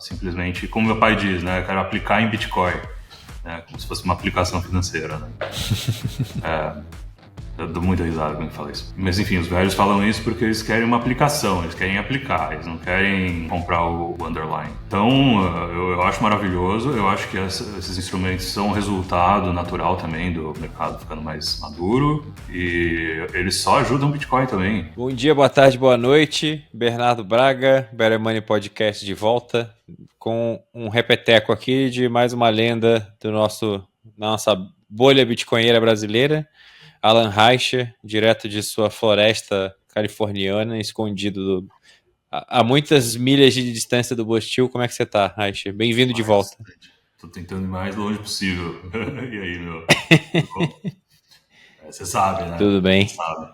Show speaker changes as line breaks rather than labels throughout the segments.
simplesmente, como meu pai diz, né? Eu quero aplicar em Bitcoin, né? Como se fosse uma aplicação financeira, né? Eu dou muita risada quando fala isso. Mas enfim, os velhos falam isso porque eles querem uma aplicação, eles querem aplicar, eles não querem comprar o underlying. Então, eu acho maravilhoso, eu acho que esses instrumentos são resultado natural também do mercado ficando mais maduro e eles só ajudam o Bitcoin também.
Bom dia, boa tarde, boa noite. Bernardo Braga, Better Money Podcast de volta com um repeteco aqui de mais uma lenda da nossa bolha bitcoinheira brasileira. Alan Reicher, direto de sua floresta californiana, escondido a muitas milhas de distância do Bostil. Como é que você tá, Reicher? Bem-vindo de volta.
Tô tentando ir mais longe possível. E aí, meu? Você sabe, né?
Tudo bem.
Você sabe.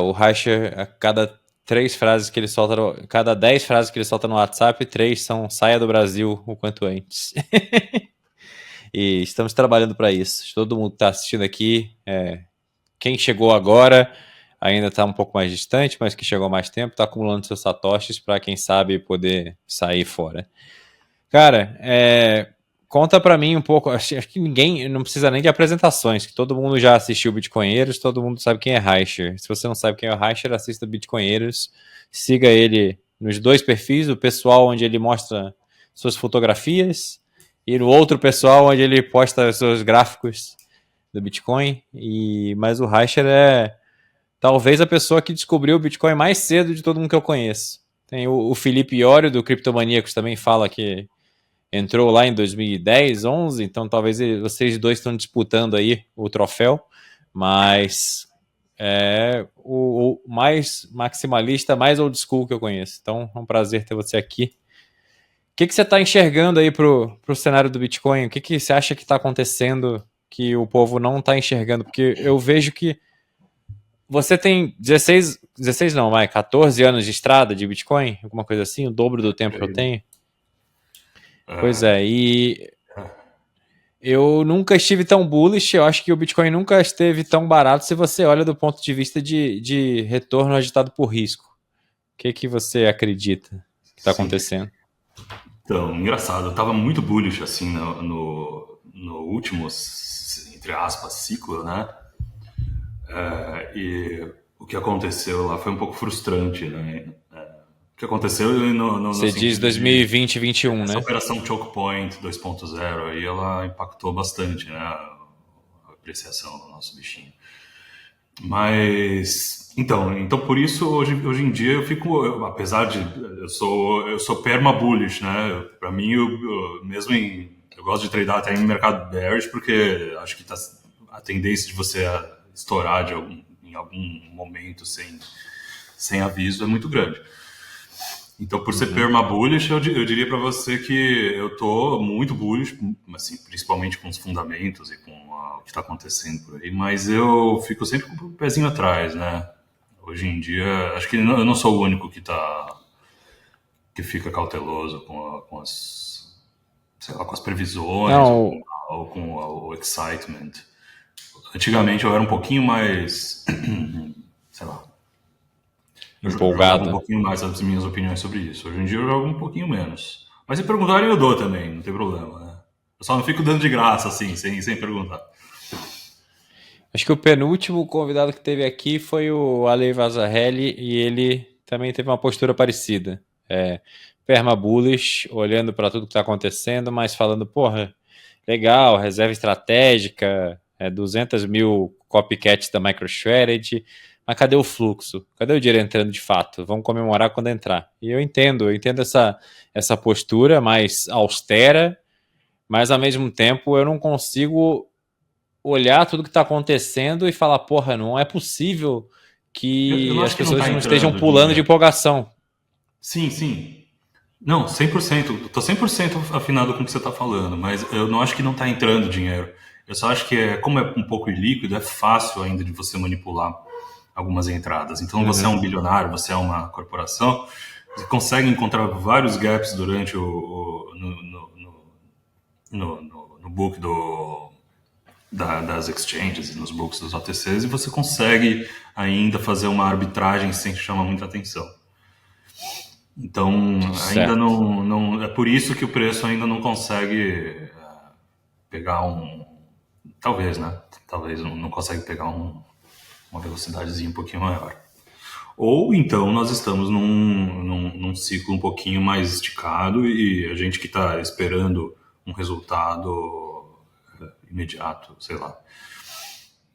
O Reicher, a cada 10 frases que ele solta no WhatsApp, 3 são saia do Brasil o quanto antes. E estamos trabalhando para isso. Todo mundo que está assistindo aqui, quem chegou agora ainda está um pouco mais distante, mas que chegou há mais tempo, está acumulando seus satoshis para, quem sabe, poder sair fora. Cara, conta para mim um pouco. Acho que ninguém não precisa nem de apresentações, que todo mundo já assistiu Bitcoinheiros, todo mundo sabe quem é Reicher. Se você não sabe quem é o Reicher, assista Bitcoinheiros, siga ele nos 2 perfis, o pessoal onde ele mostra suas fotografias e no outro pessoal onde ele posta seus gráficos do Bitcoin. Mas o Reicher é talvez a pessoa que descobriu o Bitcoin mais cedo de todo mundo que eu conheço. Tem o Felipe Iório do Criptomaníacos também fala que entrou lá em 2010, 11, então talvez vocês dois estão disputando aí o troféu, mas é o mais maximalista, mais old school que eu conheço. Então é um prazer ter você aqui. O que você está enxergando aí pro cenário do Bitcoin? O que você acha que está acontecendo que o povo não está enxergando? Porque eu vejo que você tem 14 anos de estrada de Bitcoin, alguma coisa assim, o dobro do tempo que eu tenho. Pois é, e eu nunca estive tão bullish, eu acho que o Bitcoin nunca esteve tão barato se você olha do ponto de vista de retorno agitado por risco. O que você acredita que está acontecendo?
Então, engraçado, eu tava muito bullish, assim, no último, entre aspas, ciclo, né? E o que aconteceu lá foi um pouco frustrante, né? O que aconteceu no
Você diz 2020 e 2021, né?
Essa operação Choke Point 2.0 aí, ela impactou bastante, né? A apreciação do nosso bichinho. Mas então por isso hoje em dia eu fico, apesar de eu sou perma bullish, né? Para mim eu gosto de tradear até em mercado bearish porque acho que a tendência de você estourar em algum momento sem aviso é muito grande. Então, por ser perma bullish, eu diria para você que eu tô muito bullish, assim, principalmente com os fundamentos e com o que está acontecendo por aí, mas eu fico sempre com o pezinho atrás, né? Hoje em dia, acho que eu não sou o único que fica cauteloso com as, sei lá, com as previsões ou com o excitement. Antigamente eu era um pouquinho mais, sei lá,
empolgado.
Eu jogava um pouquinho mais as minhas opiniões sobre isso. Hoje em dia eu jogo um pouquinho menos. Mas se perguntarem, eu dou também, não tem problema, né? Eu só não fico dando de graça, assim, sem perguntar.
Acho que o penúltimo convidado que teve aqui foi o Ale Vazarelli e ele também teve uma postura parecida. Perma bullish, olhando para tudo que está acontecendo, mas falando, porra, legal, reserva estratégica, 200 mil copycats da MicroStrategy, mas cadê o fluxo? Cadê o dinheiro entrando de fato? Vamos comemorar quando entrar. E eu entendo essa postura mais austera, mas ao mesmo tempo eu não consigo olhar tudo que está acontecendo e falar, porra, não é possível que as pessoas não estejam pulando de empolgação.
Sim. Não, 100%. Tô 100% afinado com o que você está falando, mas eu não acho que não está entrando dinheiro. Eu só acho que, como é um pouco ilíquido, é fácil ainda de você manipular algumas entradas. Então, você é um bilionário, você é uma corporação, você consegue encontrar vários gaps durante no book das exchanges e nos books dos OTCs, e você consegue ainda fazer uma arbitragem sem chamar muita atenção. Então, ainda
Certo.
não. É por isso que o preço ainda não consegue pegar um. Talvez, né? Talvez não consegue pegar uma velocidadezinha um pouquinho maior. Ou então nós estamos num ciclo um pouquinho mais esticado e a gente que está esperando um resultado imediato, sei lá.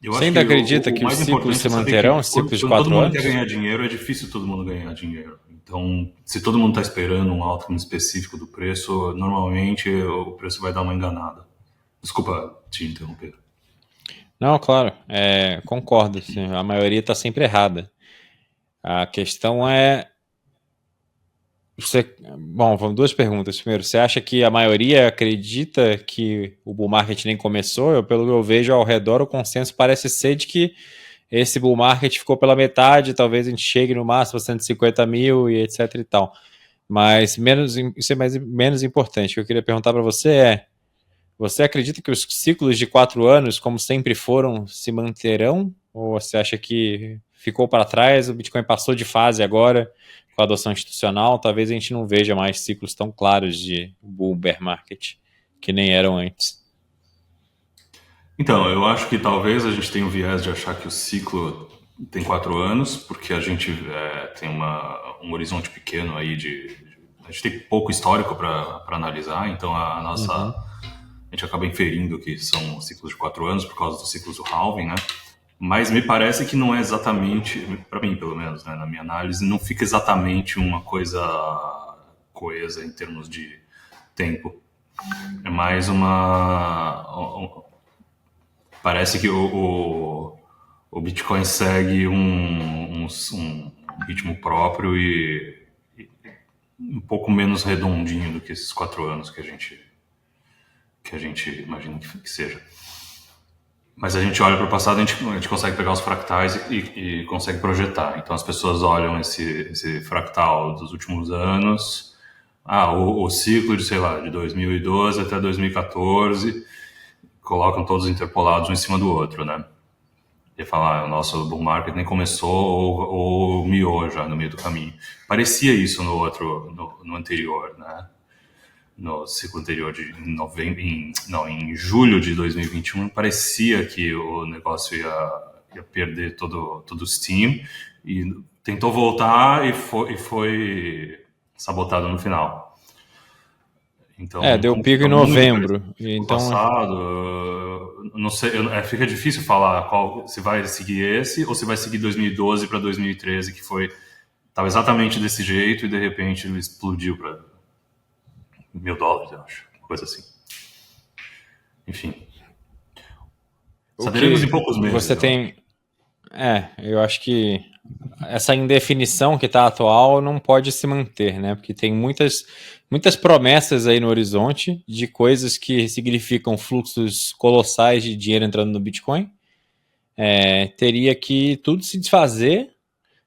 Eu
Você
acho
ainda
que
acredita
o
que os
mais
ciclos
importante
se
é saber
manterão,
que
ciclos de
quando todo
4
mundo quer
anos?
ganhar dinheiro, é difícil todo mundo ganhar dinheiro. Então, se todo mundo está esperando um outcome específico do preço, normalmente o preço vai dar uma enganada. Desculpa te interromper.
Não, claro, concordo. Sim, a maioria está sempre errada. A questão é. Bom, vamos duas perguntas. Primeiro, você acha que a maioria acredita que o bull market nem começou? Pelo que eu vejo ao redor, o consenso parece ser de que esse bull market ficou pela metade, talvez a gente chegue no máximo a 150 mil e etc e tal. Mas isso é menos importante. O que eu queria perguntar para você é: você acredita que os ciclos de 4 anos, como sempre foram, se manterão? Ou você acha que ficou para trás, o Bitcoin passou de fase agora com a adoção institucional? Talvez a gente não veja mais ciclos tão claros de bull bear market que nem eram antes.
Então, eu acho que talvez a gente tenha o viés de achar que o ciclo tem 4 anos, porque a gente tem um horizonte pequeno aí a gente tem pouco histórico para analisar, então
Uhum.
a gente acaba inferindo que são ciclos de 4 anos por causa dos ciclos do halving, né? Mas me parece que não é exatamente, para mim pelo menos, né, na minha análise, não fica exatamente uma coisa coesa em termos de tempo. É mais parece que o Bitcoin segue um ritmo próprio e um pouco menos redondinho do que esses 4 anos que a gente imagina que seja. Mas a gente olha para o passado, a gente consegue pegar os fractais e consegue projetar. Então as pessoas olham esse fractal dos últimos anos, o ciclo de, sei lá, de 2012 até 2014, colocam todos interpolados um em cima do outro, né? E falar, o nosso bull market nem começou ou miou já no meio do caminho. Parecia isso no anterior, né? No ciclo anterior de novembro, em julho de 2021, parecia que o negócio ia perder todo o steam e tentou voltar e foi sabotado no final. Então,
Deu
como
pico
fica
em
muito parecido
novembro.
com o
Então,
passado, não sei, fica difícil falar se vai seguir esse ou se vai seguir 2012 para 2013, que estava exatamente desse jeito e de repente ele explodiu para $1.000, eu acho, coisa assim. Enfim,
o
saberemos em
que
poucos
você
meses, eu acho.
tem. Eu acho que essa indefinição que está atual não pode se manter, né? Porque tem muitas promessas aí no horizonte de coisas que significam fluxos colossais de dinheiro entrando no Bitcoin. Teria que tudo se desfazer,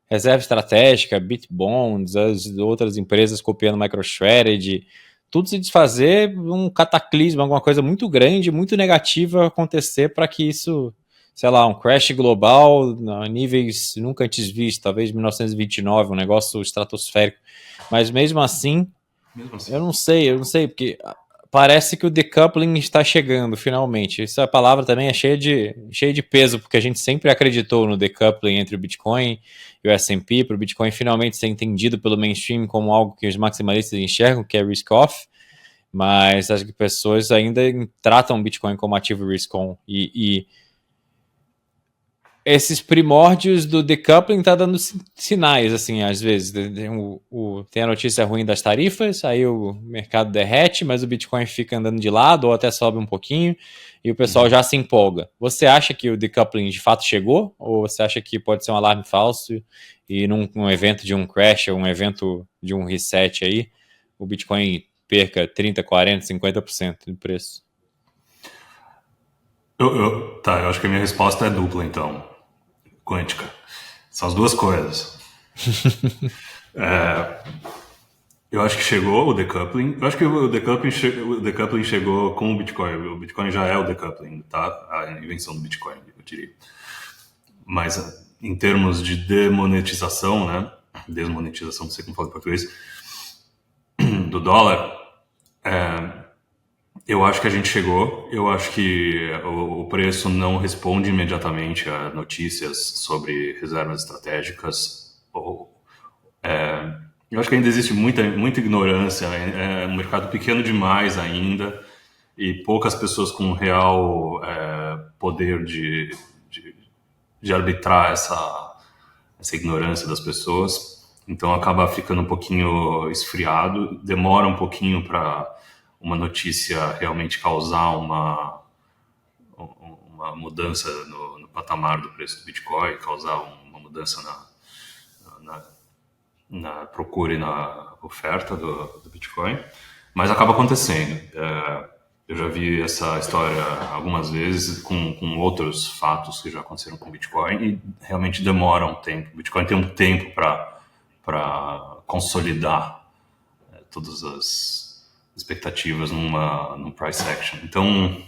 reserva estratégica, Bitbonds, as outras empresas copiando MicroStrategy, tudo se desfazer, um cataclismo, alguma coisa muito grande, muito negativa acontecer para que isso, sei lá, um crash global a níveis nunca antes vistos, talvez 1929, um negócio estratosférico. Mas mesmo assim,
Mesmo assim.
eu não sei, porque parece que o decoupling está chegando finalmente. Essa palavra também é cheia de peso, porque a gente sempre acreditou no decoupling entre o Bitcoin e o S&P, para o Bitcoin finalmente ser entendido pelo mainstream como algo que os maximalistas enxergam, que é risk-off, mas acho que pessoas ainda tratam o Bitcoin como ativo risk-on. E esses primórdios do decoupling tá dando sinais, assim, às vezes. Tem a notícia ruim das tarifas, aí o mercado derrete, mas o Bitcoin fica andando de lado ou até sobe um pouquinho e o pessoal já se empolga. Você acha que o decoupling de fato chegou? Ou você acha que pode ser um alarme falso e num evento de um crash, ou um evento de um reset aí, o Bitcoin perca 30, 40, 50% do preço?
Tá, eu acho que a minha resposta é dupla, então. Quântica. São as duas coisas. Eu acho que chegou o decoupling. Eu acho que o decoupling chegou com o Bitcoin. O Bitcoin já é o decoupling, tá? A invenção do Bitcoin, eu diria. Mas em termos de demonetização, né? Desmonetização, não sei como fala em português. do dólar, eu acho que a gente chegou. Eu acho que o preço não responde imediatamente a notícias sobre reservas estratégicas. Eu acho que ainda existe muita ignorância. É um mercado pequeno demais ainda e poucas pessoas com real poder de arbitrar essa ignorância das pessoas. Então acaba ficando um pouquinho esfriado, demora um pouquinho para uma notícia realmente causar uma mudança no patamar do preço do Bitcoin, causar uma mudança na procura e na oferta do Bitcoin, mas acaba acontecendo. Eu já vi essa história algumas vezes com outros fatos que já aconteceram com o Bitcoin e realmente demora um tempo. O Bitcoin tem um tempo para consolidar todas as expectativas num price action. Então,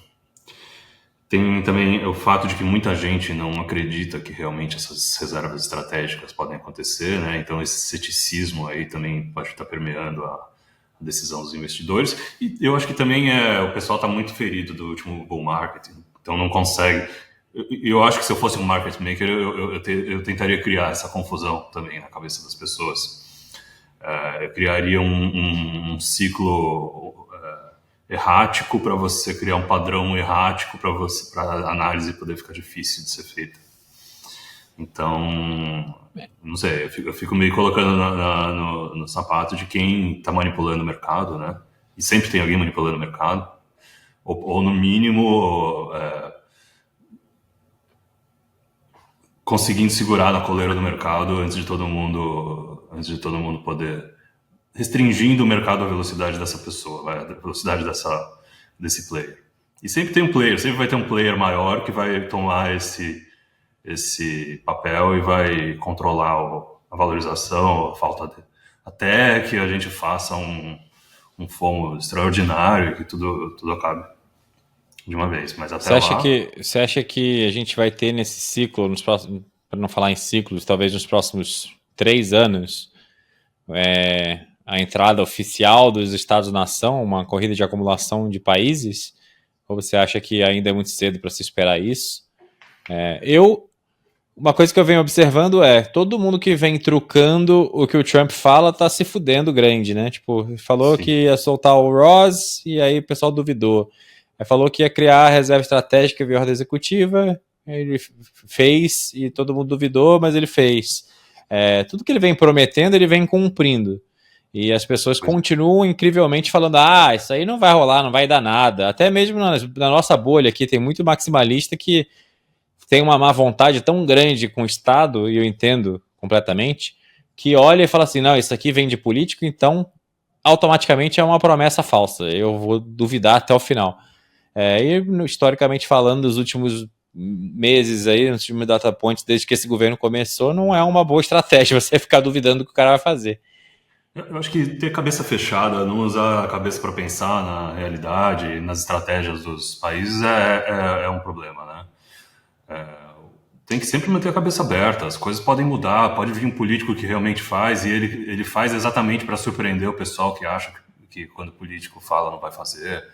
tem também o fato de que muita gente não acredita que realmente essas reservas estratégicas podem acontecer, né? Então, esse ceticismo aí também pode estar permeando a decisão dos investidores. E eu acho que também o pessoal está muito ferido do último bull market, então não consegue. Eu acho que se eu fosse um market maker, eu tentaria criar essa confusão também na cabeça das pessoas. Eu criaria um ciclo errático para você criar um padrão errático para a análise poder ficar difícil de ser feita. Então, não sei, eu fico meio colocando no sapato de quem está manipulando o mercado, né? E sempre tem alguém manipulando o mercado, ou no mínimo conseguindo segurar na coleira do mercado antes de todo mundo poder, restringindo o mercado à velocidade dessa pessoa, a velocidade desse player. E sempre tem um player, sempre vai ter um player maior que vai tomar esse papel e vai controlar a valorização, a falta de, até que a gente faça um FOMO extraordinário e que tudo acabe de uma vez. Mas até
Você acha que a gente vai ter nesse ciclo, para não falar em ciclos, talvez nos próximos 3 anos, a entrada oficial dos Estados-nação, uma corrida de acumulação de países? Ou você acha que ainda é muito cedo para se esperar isso? Uma coisa que eu venho observando todo mundo que vem trucando o que o Trump fala tá se fudendo grande, né? Tipo, falou Sim. que ia soltar o Ross e aí o pessoal duvidou. Aí falou que ia criar a reserva estratégica via ordem executiva, ele fez e todo mundo duvidou, mas ele fez. Tudo que ele vem prometendo, ele vem cumprindo. E as pessoas continuam incrivelmente falando, isso aí não vai rolar, não vai dar nada. Até mesmo na nossa bolha aqui tem muito maximalista que tem uma má vontade tão grande com o Estado, e eu entendo completamente, que olha e fala assim, não, isso aqui vem de político, então automaticamente é uma promessa falsa, eu vou duvidar até o final. E historicamente falando, nos últimos meses aí, nos últimos data points, desde que esse governo começou, não é uma boa estratégia você ficar duvidando do que o cara vai fazer.
Eu acho que ter cabeça fechada, não usar a cabeça para pensar na realidade, nas estratégias dos países é um problema, né? Tem que sempre manter a cabeça aberta, as coisas podem mudar, pode vir um político que realmente faz e ele faz exatamente para surpreender o pessoal que acha que quando o político fala não vai fazer.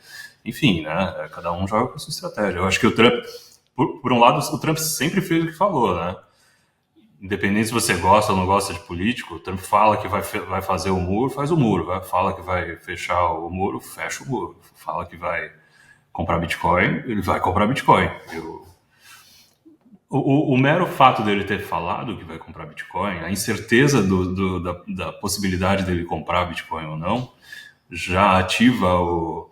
Enfim, né? Cada um joga com a sua estratégia. Eu acho que o Trump, por um lado, o Trump sempre fez o que falou, né? Independente se você gosta ou não gosta de político, o Trump fala que vai fazer o muro, faz o muro. Fala que vai fechar o muro, fecha o muro. Fala que vai comprar Bitcoin, ele vai comprar Bitcoin. O mero fato dele ter falado que vai comprar Bitcoin, a incerteza da possibilidade dele comprar Bitcoin ou não, já ativa o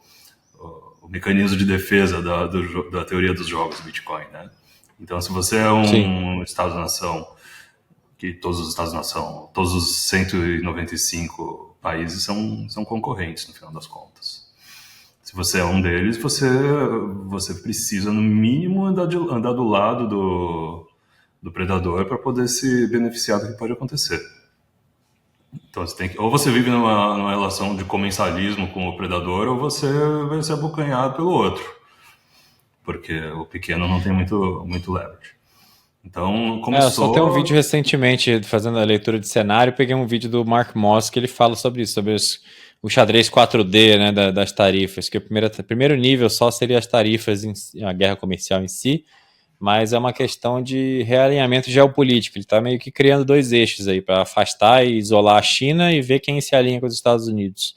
mecanismo de defesa da teoria dos jogos do Bitcoin, né? Então, se você é um Estado-nação, que todos os Estados-nação, todos os 195 países são concorrentes, no final das contas. Se você é um deles, você precisa, no mínimo, andar do lado do predador para poder se beneficiar do que pode acontecer. Então, ou você vive numa relação de comensalismo com o predador, ou você vai ser abocanhado pelo outro. Porque o pequeno não tem muito leverage. Então, começou...
Eu só tenho um vídeo recentemente, fazendo a leitura de cenário, peguei um vídeo do Mark Moss que ele fala sobre isso, sobre o xadrez 4D, né, das tarifas, que o primeiro nível só seria as tarifas, a guerra comercial em si, mas é uma questão de realinhamento geopolítico. Ele está meio que criando dois eixos aí para afastar e isolar a China e ver quem se alinha com os Estados Unidos.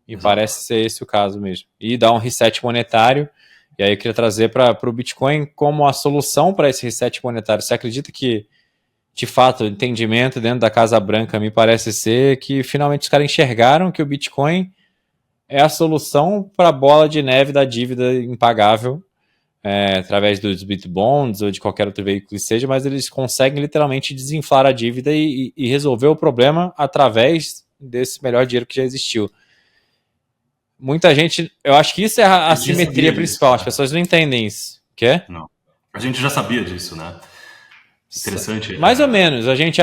E
Exato.
parece ser esse o caso mesmo. E dar um reset monetário. E aí eu queria trazer para o Bitcoin como a solução para esse reset monetário. Você acredita que, de fato, o entendimento dentro da Casa Branca me parece ser que finalmente os caras enxergaram que o Bitcoin é a solução para a bola de neve da dívida impagável, através dos Bitbonds ou de qualquer outro veículo que seja, mas eles conseguem literalmente desinflar a dívida e resolver o problema através desse melhor dinheiro que já existiu. Muita gente, eu acho que isso é a simetria principal, as pessoas não entendem isso. Quê?
Não. A gente já sabia disso, né? Interessante.
Mais ou menos, a gente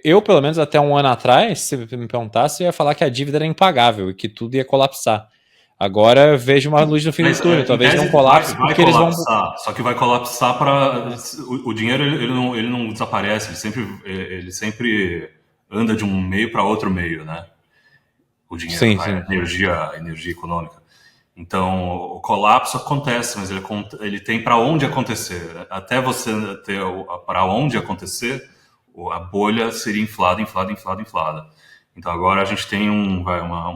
eu pelo menos até um ano atrás, se me perguntasse, eu ia falar que a dívida era impagável e que tudo ia colapsar. Agora eu vejo uma luz no fim do túnel, talvez não colapse porque eles vão...
Só que vai colapsar para... O dinheiro ele não desaparece, ele sempre anda de um meio para outro meio, né? O dinheiro,
sim.
A energia econômica. Então, o colapso acontece, mas ele tem para onde acontecer. Até você ter para onde acontecer, a bolha seria inflada. Então, agora a gente tem um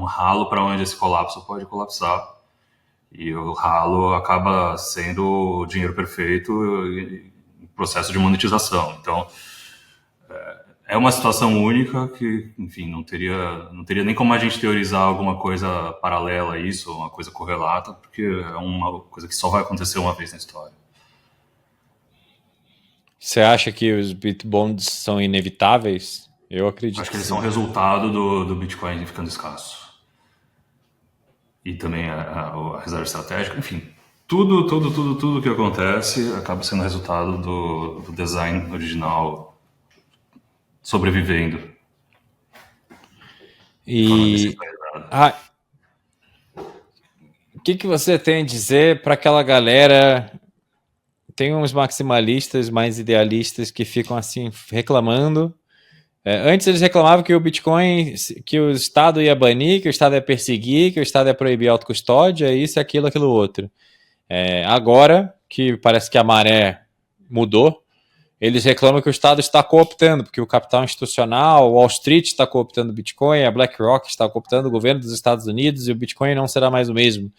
ralo para onde esse colapso pode colapsar. E o ralo acaba sendo o dinheiro perfeito e processo de monetização. Então, é uma situação única que, enfim, não teria nem como a gente teorizar alguma coisa paralela a isso, uma coisa correlata, porque é uma coisa que só vai acontecer uma vez na história.
Você acha que os Bitbonds são inevitáveis? Eu acredito.
Acho que eles são resultado do Bitcoin ficando escasso. E também a reserva estratégica, enfim. Tudo que acontece acaba sendo resultado do design original sobrevivendo.
E o que você tem a dizer para aquela galera? Tem uns maximalistas mais idealistas que ficam assim reclamando. Antes eles reclamavam que o Bitcoin, que o Estado ia banir, que o Estado ia perseguir, que o Estado ia proibir a autocustódia, isso, aquilo outro. Agora, que parece que a maré mudou, eles reclamam que o Estado está cooptando, porque o capital institucional, o Wall Street está cooptando o Bitcoin, a BlackRock está cooptando o governo dos Estados Unidos e o Bitcoin não será mais o mesmo.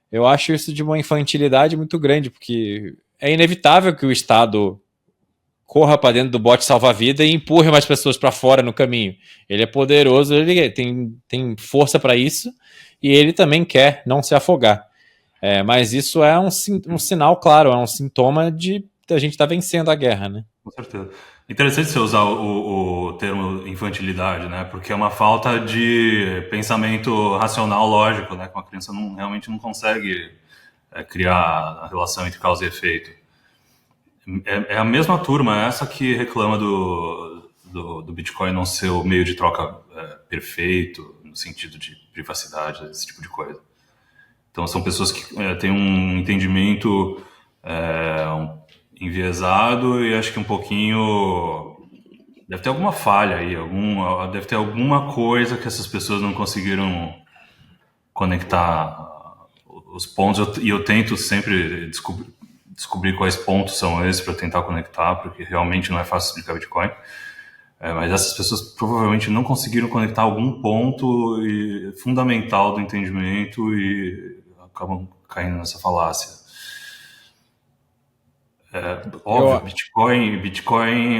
Eu acho isso de uma infantilidade muito grande, porque é inevitável que o Estado corra para dentro do bote salva-vida e empurre mais pessoas para fora no caminho. Ele é poderoso, ele tem força para isso e ele também quer não se afogar. Mas isso é um sinal claro, é um sintoma de a gente estar vencendo a guerra, né?
Com certeza. Interessante você usar o termo infantilidade, né? Porque é uma falta de pensamento racional lógico, né? Que uma criança realmente não consegue criar a relação entre causa e efeito. É a mesma turma, essa que reclama do Bitcoin não ser o meio de troca perfeito, no sentido de privacidade, esse tipo de coisa. Então, são pessoas que têm um entendimento enviesado e acho que um pouquinho... Deve ter alguma falha aí, deve ter alguma coisa que essas pessoas não conseguiram conectar os pontos. E eu tento sempre descobrir quais pontos são esses para tentar conectar, porque realmente não é fácil explicar Bitcoin. Mas essas pessoas provavelmente não conseguiram conectar algum ponto fundamental do entendimento e acabam caindo nessa falácia. Óbvio, Bitcoin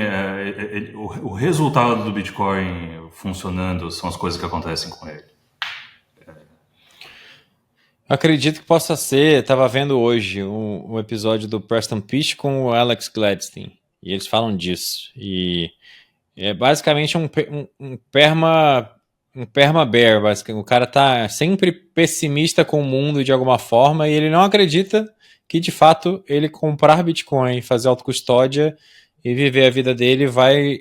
o resultado do Bitcoin funcionando são as coisas que acontecem com ele.
Acredito que possa ser. Estava vendo hoje um episódio do Preston Pysh com o Alex Gladstein e eles falam disso. E é basicamente um perma-bear. O cara tá sempre pessimista com o mundo de alguma forma e ele não acredita que de fato ele comprar Bitcoin, fazer autocustódia e viver a vida dele vai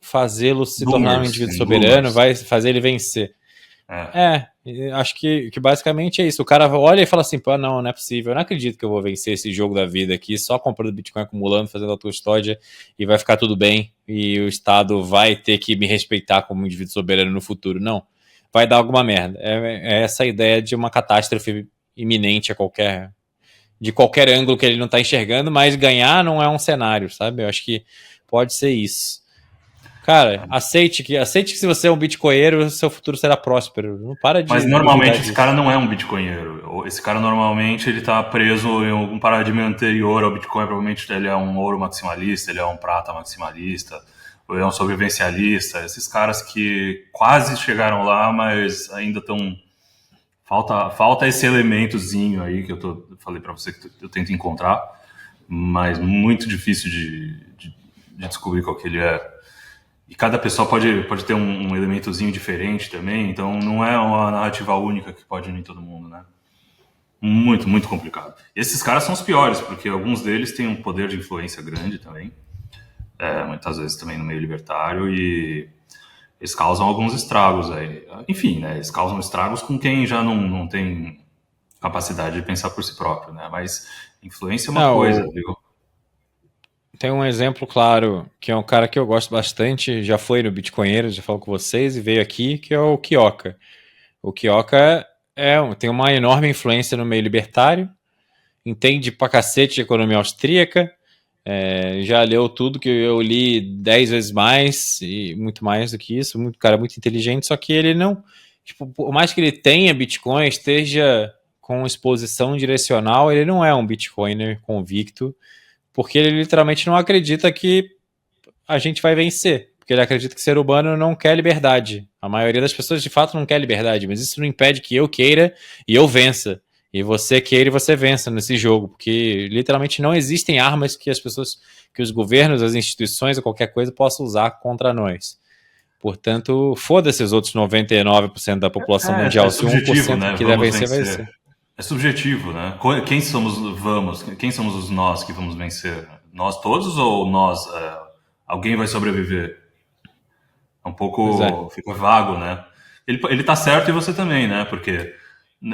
fazê-lo se tornar um indivíduo soberano, vai fazer ele vencer. Acho que basicamente é isso. O cara olha e fala assim, pô, não é possível, eu não acredito que eu vou vencer esse jogo da vida aqui, só comprando Bitcoin, acumulando, fazendo autocustódia e vai ficar tudo bem e o Estado vai ter que me respeitar como indivíduo soberano no futuro. Não. vai dar alguma merda. É essa ideia de uma catástrofe iminente de qualquer ângulo que ele não está enxergando, mas ganhar não é um cenário, sabe? Eu acho que pode ser isso. Cara, aceite que se você é um bitcoinheiro, seu futuro será próspero. Não para de
Mas normalmente esse
disso.
cara não é um bitcoinheiro. Esse cara normalmente ele tá preso em algum paradigma anterior ao Bitcoin. Provavelmente ele é um ouro maximalista, ele é um prata maximalista, ou ele é um sobrevivencialista. Esses caras que quase chegaram lá, mas ainda estão... Falta esse elementozinho aí que falei para você que eu tento encontrar, mas muito difícil de descobrir qual que ele é. E cada pessoa pode ter um elementozinho diferente também, então não é uma narrativa única que pode unir todo mundo, né? Muito, muito complicado. Esses caras são os piores, porque alguns deles têm um poder de influência grande também, muitas vezes também no meio libertário, e eles causam alguns estragos aí. Enfim, né? Eles causam estragos com quem já não tem capacidade de pensar por si próprio, né? Mas influência é uma coisa, viu?
Tem um exemplo claro, que é um cara que eu gosto bastante, já foi no Bitcoinheiro, já falou com vocês e veio aqui, que é o Kioka. O Kioka tem uma enorme influência no meio libertário, entende pra cacete de economia austríaca, já leu tudo que eu li 10 vezes mais, e muito mais do que isso, cara muito inteligente, só que ele não, tipo, por mais que ele tenha Bitcoin, esteja com exposição direcional, ele não é um Bitcoiner convicto, porque ele literalmente não acredita que a gente vai vencer. Porque ele acredita que o ser humano não quer liberdade. A maioria das pessoas de fato não quer liberdade, mas isso não impede que eu queira e eu vença. E você queira e você vença nesse jogo. Porque literalmente não existem armas que que os governos, as instituições ou qualquer coisa possam usar contra nós. Portanto, foda-se os outros 99% da população mundial. Se 1%
né?
quiser vencer, vai vencer.
É subjetivo, né? Quem somos os nós que vamos vencer? Nós todos ou nós? Alguém vai sobreviver? É um pouco fica vago, né? Ele tá certo e você também, né? Porque,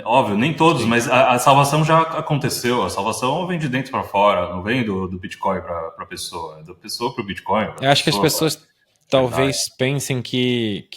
óbvio, nem todos, mas a salvação já aconteceu. A salvação vem de dentro para fora, não vem do Bitcoin para a pessoa, é da pessoa para o Bitcoin.
Eu acho que as pessoas talvez pensem que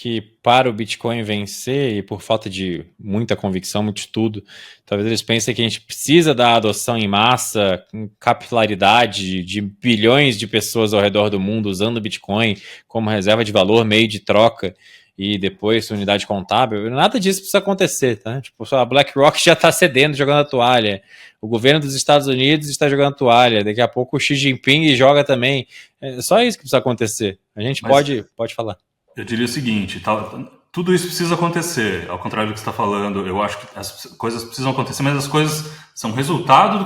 para o Bitcoin vencer, e por falta de muita convicção, muito estudo, talvez eles pensem que a gente precisa da adoção em massa, com capilaridade de bilhões de pessoas ao redor do mundo usando o Bitcoin como reserva de valor, meio de troca, e depois unidade contábil. Nada disso precisa acontecer, tá? Tipo, a BlackRock já está cedendo, jogando a toalha. O governo dos Estados Unidos está jogando a toalha. Daqui a pouco o Xi Jinping joga também. É só isso que precisa acontecer. A gente pode falar.
Eu diria o seguinte, tudo isso precisa acontecer, ao contrário do que você está falando. Eu acho que as coisas precisam acontecer, mas as coisas são resultado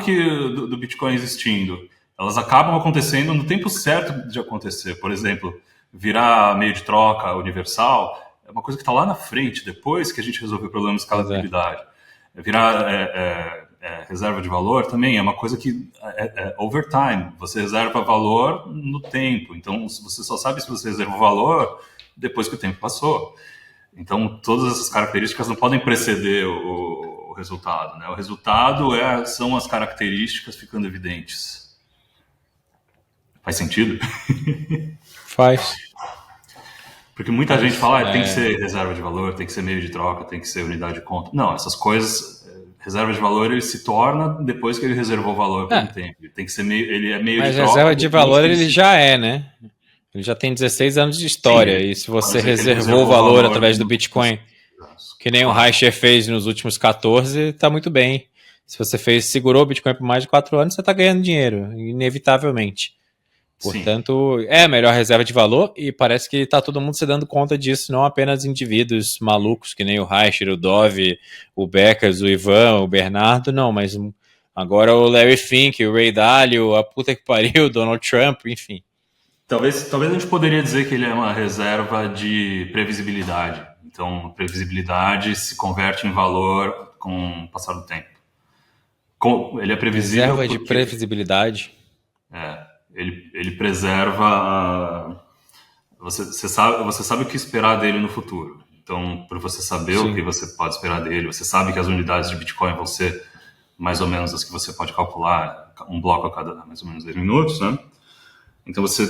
do Bitcoin existindo. Elas acabam acontecendo no tempo certo de acontecer. Por exemplo, virar meio de troca universal é uma coisa que está lá na frente, depois que a gente resolver o problema de escalabilidade. Virar reserva de valor também é uma coisa que é overtime. Você reserva valor no tempo. Então, você só sabe se você reserva o valor depois que o tempo passou. Então, todas essas características não podem preceder o resultado, né? O resultado são as características ficando evidentes. Faz sentido?
Faz.
Porque muita gente fala, tem que ser reserva de valor, tem que ser meio de troca, tem que ser unidade de conta. Não, essas coisas, reserva de valor, ele se torna depois que ele reservou o valor por um tempo. Ele tem que ser ele é meio de troca.
Mas reserva de valor ele já é, né? Ele já tem 16 anos de história. Sim, e se você reservou o valor através do Bitcoin, que nem o Reicher fez nos últimos 14, tá muito bem. Se você segurou o Bitcoin por mais de 4 anos, você tá ganhando dinheiro, inevitavelmente. Portanto, é a melhor reserva de valor e parece que tá todo mundo se dando conta disso, não apenas indivíduos malucos, que nem o Reicher, o Dove, o Beckers, o Ivan, o Bernardo, não, mas agora o Larry Fink, o Ray Dalio, a puta que pariu, o Donald Trump, enfim.
Talvez a gente poderia dizer que ele é uma reserva de previsibilidade. Então, previsibilidade se converte em valor com o passar do tempo. Ele é previsível.
Reserva de previsibilidade.
Ele preserva. Você sabe o que esperar dele no futuro. Então, por você saber o que você pode esperar dele, você sabe que as unidades de Bitcoin vão ser mais ou menos as que você pode calcular, um bloco a cada mais ou menos 10 minutos, né? Então você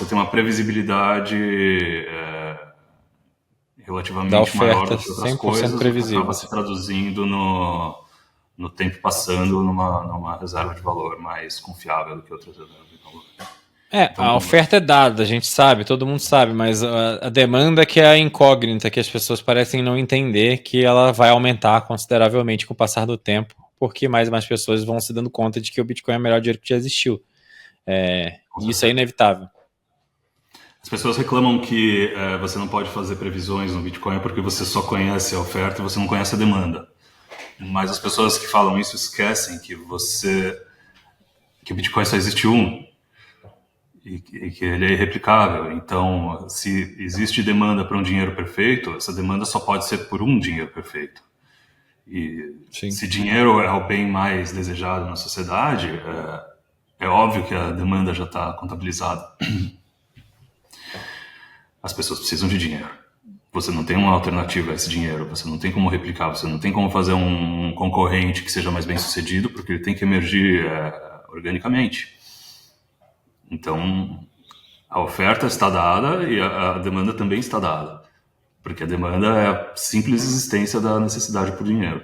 tem uma previsibilidade
Da
relativamente maior
oferta
do que outras
100%
coisas, o que acaba
previsível.
se traduzindo no tempo passando numa reserva de valor mais confiável do que outras reservas de valor. Então,
A oferta é dada, a gente sabe, todo mundo sabe, mas a demanda que é a incógnita, que as pessoas parecem não entender que ela vai aumentar consideravelmente com o passar do tempo, porque mais e mais pessoas vão se dando conta de que o Bitcoin é o melhor dinheiro que já existiu.
com
Isso é
certeza.
inevitável.
As pessoas reclamam que você não pode fazer previsões no Bitcoin porque você só conhece a oferta e você não conhece a demanda. Mas as pessoas que falam isso esquecem que o Bitcoin só existe um e que ele é irreplicável. Então, se existe demanda para um dinheiro perfeito, essa demanda só pode ser por um dinheiro perfeito. E
Sim.
se dinheiro é o bem mais desejado na sociedade, é óbvio que a demanda já está contabilizada. As pessoas precisam de dinheiro. Você não tem uma alternativa a esse dinheiro, você não tem como replicar, você não tem como fazer um concorrente que seja mais bem sucedido, porque ele tem que emergir organicamente. Então, a oferta está dada e a demanda também está dada, porque a demanda é a simples existência da necessidade por dinheiro.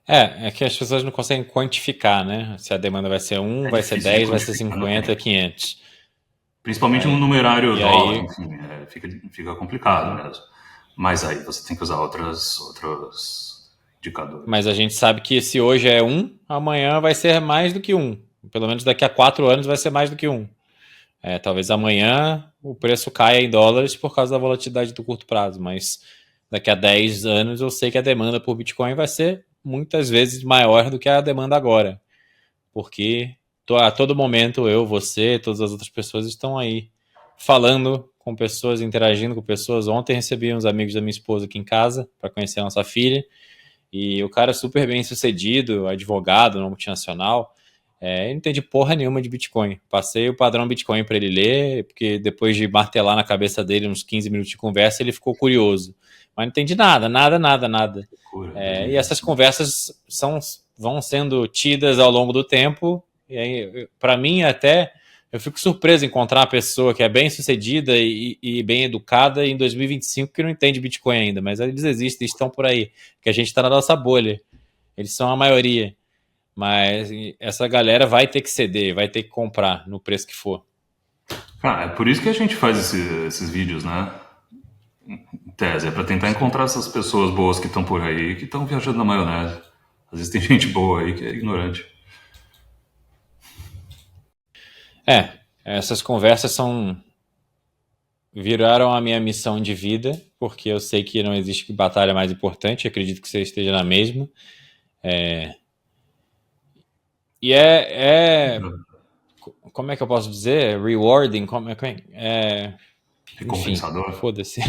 É que as pessoas não conseguem quantificar, né? Se a demanda vai ser 1,
É
vai ser
difícil de
10, vai ser
quantificar no
50,
tempo.
500.
Principalmente no
Aí,
numerário
e
dólar,
aí,
enfim, fica complicado mesmo. Mas aí você tem que usar outros indicadores.
mas a gente sabe que se hoje é 1, amanhã vai ser mais do que 1. Pelo menos daqui a 4 anos vai ser mais do que 1. Talvez amanhã o preço caia em dólares por causa da volatilidade do curto prazo, mas daqui a 10 anos eu sei que a demanda por Bitcoin vai ser muitas vezes maior do que a demanda agora. Porque a todo momento eu, você, todas as outras pessoas estão aí falando com pessoas, interagindo com pessoas. Ontem recebi uns amigos da minha esposa aqui em casa para conhecer a nossa filha. E o cara é super bem sucedido, advogado na multinacional. Ele não entende porra nenhuma de Bitcoin. Passei o padrão Bitcoin para ele ler, porque depois de martelar na cabeça dele uns 15 minutos de conversa, ele ficou curioso. Mas não entende nada, nada, nada, nada.
Loucura,
E essas
2025.
conversas vão sendo tidas ao longo do tempo. E aí, para mim, até eu fico surpreso em encontrar uma pessoa que é bem sucedida e bem educada em 2025 que não entende Bitcoin ainda. Mas eles existem, estão por aí. Que a gente está na nossa bolha. Eles são a maioria. Mas essa galera vai ter que ceder, vai ter que comprar no preço que for.
É por isso que a gente faz esses vídeos, né? Em tese, é para tentar
Sim.
encontrar essas pessoas boas que estão por aí, que estão viajando na maionese. Às vezes tem gente boa aí que é ignorante.
Essas conversas viraram a minha missão de vida, porque eu sei que não existe batalha mais importante, acredito que você esteja na mesma. E como é que eu posso dizer? Rewarding, enfim,
Recompensador?
foda-se.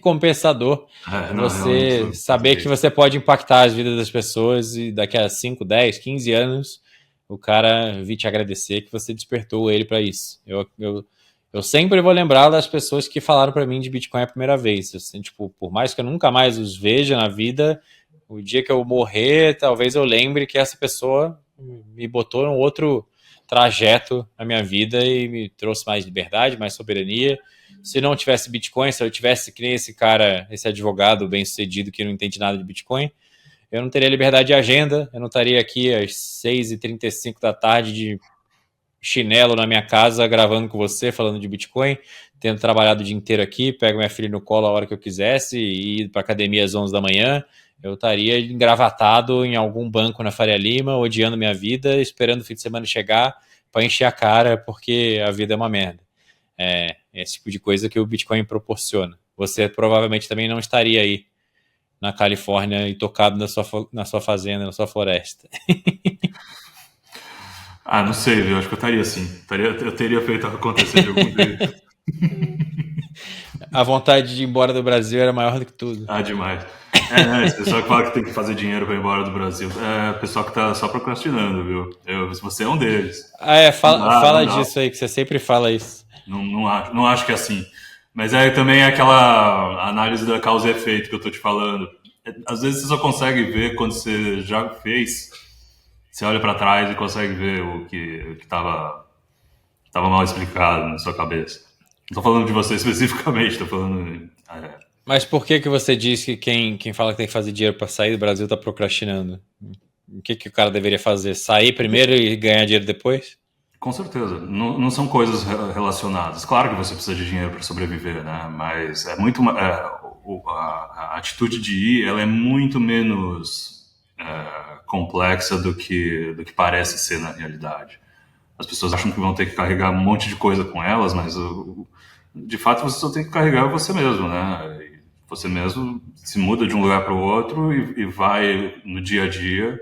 Compensador.
Não, realmente,
Você
o
saber que
português.
você pode impactar as vidas das pessoas e daqui a 5, 10, 15 anos o cara vir te agradecer que você despertou ele para isso. Eu sempre vou lembrar das pessoas que falaram para mim de Bitcoin a primeira vez. Assim, tipo, por mais que eu nunca mais os veja na vida, o dia que eu morrer, talvez eu lembre que essa pessoa me botou num outro trajeto na minha vida e me trouxe mais liberdade, mais soberania. Se não tivesse Bitcoin, se eu tivesse que nem esse cara, esse advogado bem sucedido que não entende nada de Bitcoin, eu não teria liberdade de agenda, eu não estaria aqui às 6h35 da tarde de chinelo na minha casa gravando com você, falando de Bitcoin, tendo trabalhado o dia inteiro aqui, pego minha filha no colo a hora que eu quisesse e ir para academia às 11 da manhã. Eu estaria engravatado em algum banco na Faria Lima, odiando minha vida, esperando o fim de semana chegar para encher a cara, porque a vida é uma merda. Esse tipo de coisa que o Bitcoin proporciona. Você provavelmente também não estaria aí na Califórnia e tocado na sua fazenda, na sua floresta.
Não sei, viu? Acho que eu estaria assim. Eu teria feito acontecer de algum jeito.
A vontade de ir embora do Brasil era maior do que tudo.
Demais. Esse pessoal que fala que tem que fazer dinheiro para ir embora do Brasil. O pessoal que tá só procrastinando, viu? Você é um deles.
Fala
Não dá.
disso aí, que você sempre fala isso.
Não acho que é assim. Mas também é aquela análise da causa e efeito que eu tô te falando. Às vezes você só consegue ver quando você já fez. Você olha para trás e consegue ver o que estava mal explicado na sua cabeça. Não tô falando de você especificamente, tô falando
Mas por que você diz que quem fala que tem que fazer dinheiro para sair do Brasil tá procrastinando? O que o cara deveria fazer? Sair primeiro e ganhar dinheiro depois?
Com certeza, não são coisas relacionadas. Claro que você precisa de dinheiro para sobreviver, né? Mas é muito a atitude de ir, ela é muito menos complexa do que parece ser na realidade. As pessoas acham que vão ter que carregar um monte de coisa com elas, mas de fato você só tem que carregar você mesmo, né? E você mesmo se muda de um lugar para o outro e vai no dia a dia.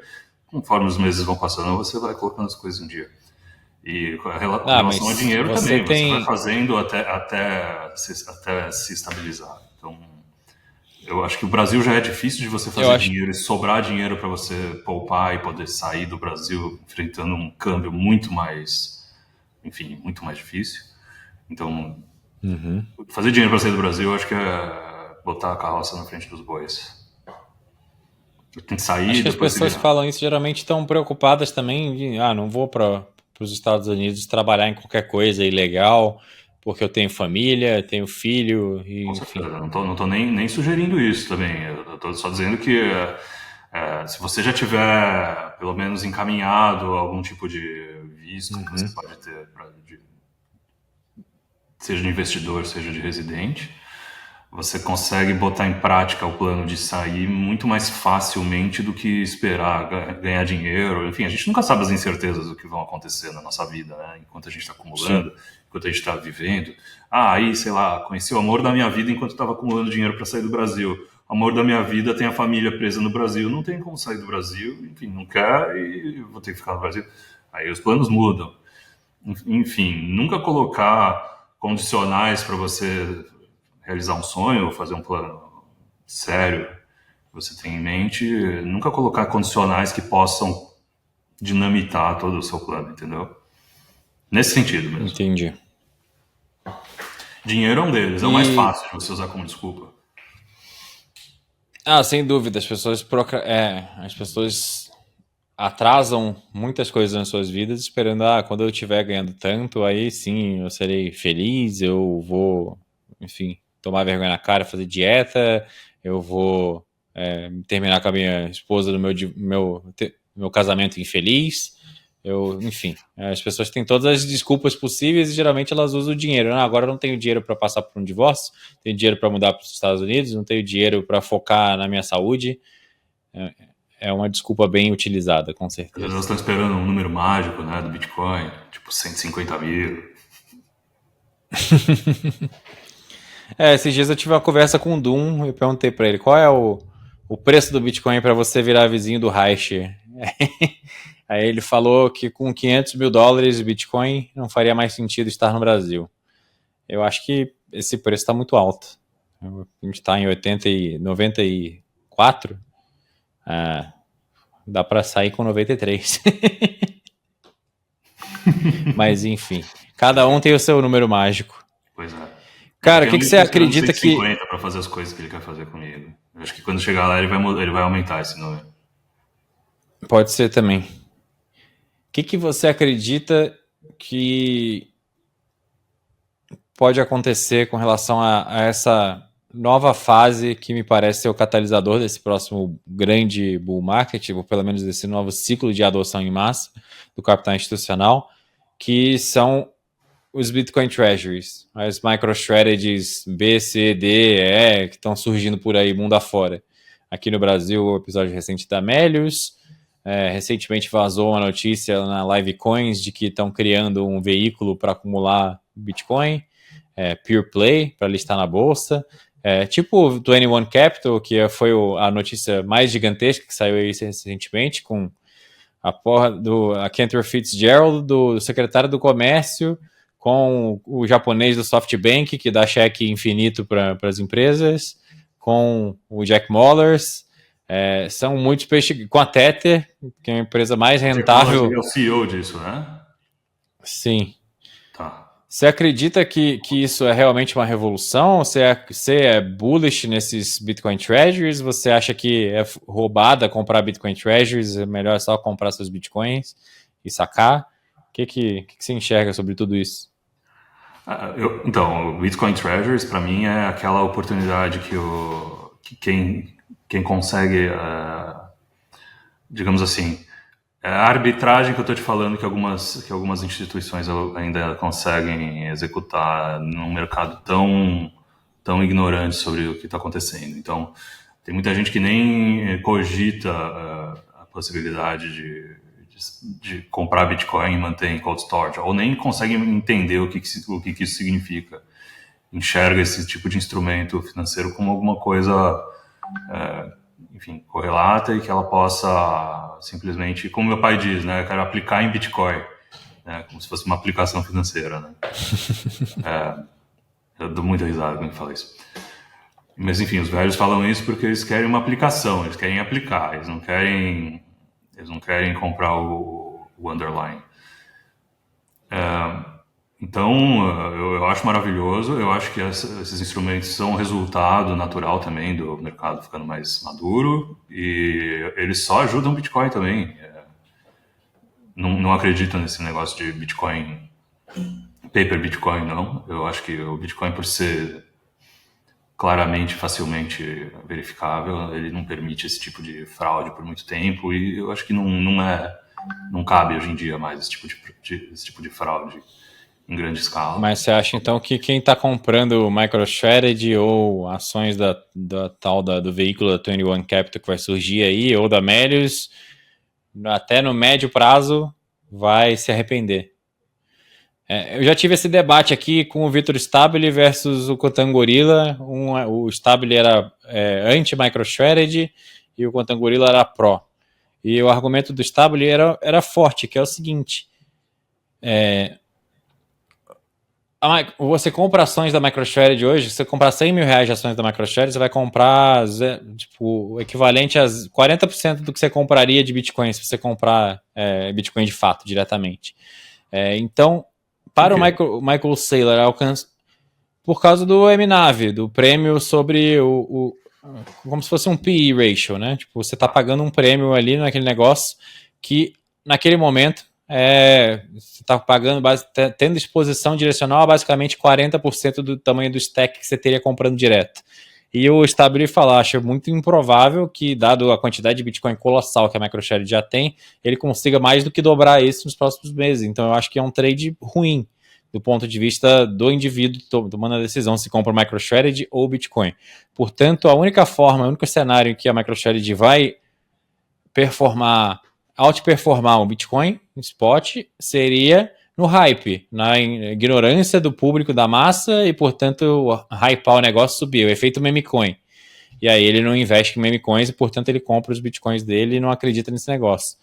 Conforme os meses vão passando, você vai colocando as coisas em dia. E com com
Ah,
relação ao
mas
dinheiro
você
também, você vai
tem.
fazendo até se estabilizar. Então, eu acho que o Brasil já é difícil de você
Eu
fazer
acho.
dinheiro e sobrar dinheiro para você poupar e poder sair do Brasil enfrentando um câmbio muito mais, enfim, muito mais difícil. Então,
Uhum.
fazer dinheiro para sair do Brasil, eu acho que é botar a carroça na frente dos bois. Tem que sair
Acho
e
que as
depois se
pessoas que
virar.
falam isso geralmente estão preocupadas também de, não vou para os Estados Unidos trabalhar em qualquer coisa ilegal, porque eu tenho família, tenho filho, e,
Com
enfim.
certeza, não tô nem sugerindo isso também. Eu tô só dizendo que se você já tiver, pelo menos, encaminhado algum tipo de visto que você
Uhum.
pode ter, seja de investidor, seja de residente, você consegue botar em prática o plano de sair muito mais facilmente do que esperar ganhar dinheiro. Enfim, a gente nunca sabe as incertezas do que vão acontecer na nossa vida, né? Enquanto a gente está
Sim.
acumulando, enquanto a gente está vivendo. Aí, sei lá, conheci o amor da minha vida enquanto estava acumulando dinheiro para sair do Brasil. O amor da minha vida tem a família presa no Brasil, não tem como sair do Brasil, enfim, não quer e vou ter que ficar no Brasil. Aí os planos mudam. Enfim, nunca colocar condicionais para você realizar um sonho ou fazer um plano sério que você tem em mente, nunca colocar condicionais que possam dinamitar todo o seu plano, entendeu? Nesse sentido mesmo.
Entendi.
Dinheiro é um deles, é o mais
E,
fácil de você usar como desculpa.
sem dúvida, as pessoas atrasam muitas coisas nas suas vidas esperando, quando eu estiver ganhando tanto, aí sim eu serei feliz, eu vou, enfim, tomar vergonha na cara, fazer dieta, eu vou terminar com a minha esposa no meu casamento infeliz. Enfim, as pessoas têm todas as desculpas possíveis e geralmente elas usam o dinheiro. Agora eu não tenho dinheiro para passar por um divórcio, tenho dinheiro para mudar para os Estados Unidos, não tenho dinheiro para focar na minha saúde. É uma desculpa bem utilizada, com
Às vezes
certeza.
elas estão esperando um número mágico, né, do Bitcoin, tipo 150 mil.
Esses dias eu tive uma conversa com o Doom e perguntei para ele qual é o preço do Bitcoin para você virar vizinho do Reich. Aí ele falou que com $500 mil de Bitcoin não faria mais sentido estar no Brasil. Eu acho que esse preço está muito alto. A gente está em 80 e 94. Dá para sair com 93. Mas enfim, cada um tem o seu número mágico.
Pois é. É
Cara,
que
o
eu
que,
não
que você
estou esperando
acredita que.
150 para fazer as coisas que ele quer fazer comigo. Eu acho que quando chegar lá ele vai aumentar esse número.
Pode ser também. O que você acredita que pode acontecer com relação a essa nova fase que me parece ser o catalisador desse próximo grande bull market, ou pelo menos desse novo ciclo de adoção em massa do capital institucional, que são os Bitcoin Treasuries, as MicroStrategies B, C, D, E, que estão surgindo por aí mundo afora. Aqui no Brasil, o episódio recente da Melius. Recentemente vazou uma notícia na Live Coins de que estão criando um veículo para acumular Bitcoin, Pure Play, para listar na bolsa. Tipo o 21 Capital, que foi a notícia mais gigantesca que saiu aí recentemente, com a Cantor Fitzgerald, do secretário do Comércio, com o japonês do SoftBank, que dá cheque infinito para as empresas, com o Jack Mollers. São muitos peixes. Com a Tether, que é a empresa mais
O Jack Mallers
rentável.
é o CEO disso, né?
Sim.
Tá.
Você acredita que isso é realmente uma revolução? Você é bullish nesses Bitcoin Treasuries? Você acha que é roubada comprar Bitcoin Treasuries? É melhor só comprar seus Bitcoins e sacar? O que você enxerga sobre tudo isso?
Então, o Bitcoin Treasuries, para mim, é aquela oportunidade que quem consegue, digamos assim, a arbitragem que eu estou te falando que algumas instituições ainda conseguem executar num mercado tão ignorante sobre o que está acontecendo. Então, tem muita gente que nem cogita a possibilidade de comprar Bitcoin e manter em cold storage, ou nem consegue entender o que isso significa. Enxerga esse tipo de instrumento financeiro como alguma coisa, enfim, correlata e que ela possa simplesmente, como meu pai diz, né, eu quero aplicar em Bitcoin, né, como se fosse uma aplicação financeira, né. Eu dou muita risada quando fala isso. Mas enfim, os velhos falam isso porque eles querem uma aplicação, eles querem aplicar, eles não querem comprar o underlying. Então, eu acho maravilhoso, eu acho que esses instrumentos são resultado natural também do mercado ficando mais maduro e eles só ajudam o Bitcoin também. Não acredito nesse negócio de Bitcoin, paper Bitcoin, não. Eu acho que o Bitcoin, por ser claramente, facilmente verificável, ele não permite esse tipo de fraude por muito tempo e eu acho que não cabe hoje em dia mais esse tipo de fraude em grande escala.
Mas você acha então que quem está comprando MicroStrategy ou ações do veículo da 21 Capital que vai surgir aí, ou da Melius, até no médio prazo vai se arrepender? Eu já tive esse debate aqui com o Vitor Stabile versus o Cotangorilla. O Stabile era anti-MicroStrategy e o Cotangorilla era pró. E o argumento do Stabile era forte, que é o seguinte: você compra ações da MicroStrategy hoje, se você comprar 100 mil reais de ações da MicroStrategy, você vai comprar o equivalente a 40% do que você compraria de Bitcoin, se você comprar Bitcoin de fato, diretamente. Então, para o Michael Saylor alcançar, por causa do MNAV, do prêmio sobre como se fosse um PE ratio, né? Tipo, você está pagando um prêmio ali naquele negócio que, naquele momento, você está pagando, tendo exposição direcional a basicamente 40% do tamanho do stack que você teria comprando direto. E o Stabile fala, acho muito improvável que, dado a quantidade de Bitcoin colossal que a MicroStrategy já tem, ele consiga mais do que dobrar isso nos próximos meses. Então eu acho que é um trade ruim, do ponto de vista do indivíduo tomando a decisão se compra MicroStrategy ou Bitcoin. Portanto, o único cenário em que a MicroStrategy vai outperformar o Bitcoin no spot seria no hype, na ignorância do público, da massa, e portanto hypar o negócio subir, o efeito meme coin. E aí ele não investe em meme coins e portanto ele compra os bitcoins dele e não acredita nesse negócio.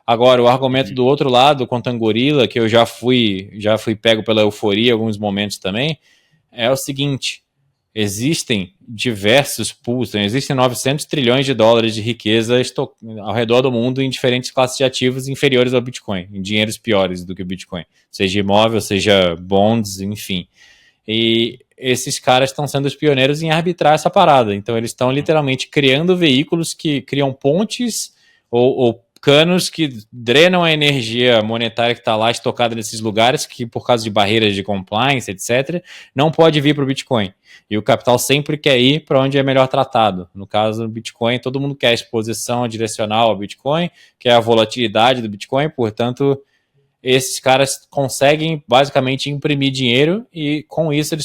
Agora, o argumento do outro lado, com o Tangorilla, que eu já fui pego pela euforia em alguns momentos também, é o seguinte: existem diversos pools, existem 900 trilhões de dólares de riqueza ao redor do mundo em diferentes classes de ativos inferiores ao Bitcoin, em dinheiros piores do que o Bitcoin, seja imóvel, seja bonds, enfim. E esses caras estão sendo os pioneiros em arbitrar essa parada. Então eles estão literalmente criando veículos que criam pontes ou canos que drenam a energia monetária que está lá estocada nesses lugares, que por causa de barreiras de compliance, etc., não pode vir para o Bitcoin. E o capital sempre quer ir para onde é melhor tratado. No caso do Bitcoin, todo mundo quer a exposição direcional ao Bitcoin, quer a volatilidade do Bitcoin, portanto, esses caras conseguem basicamente imprimir dinheiro e com isso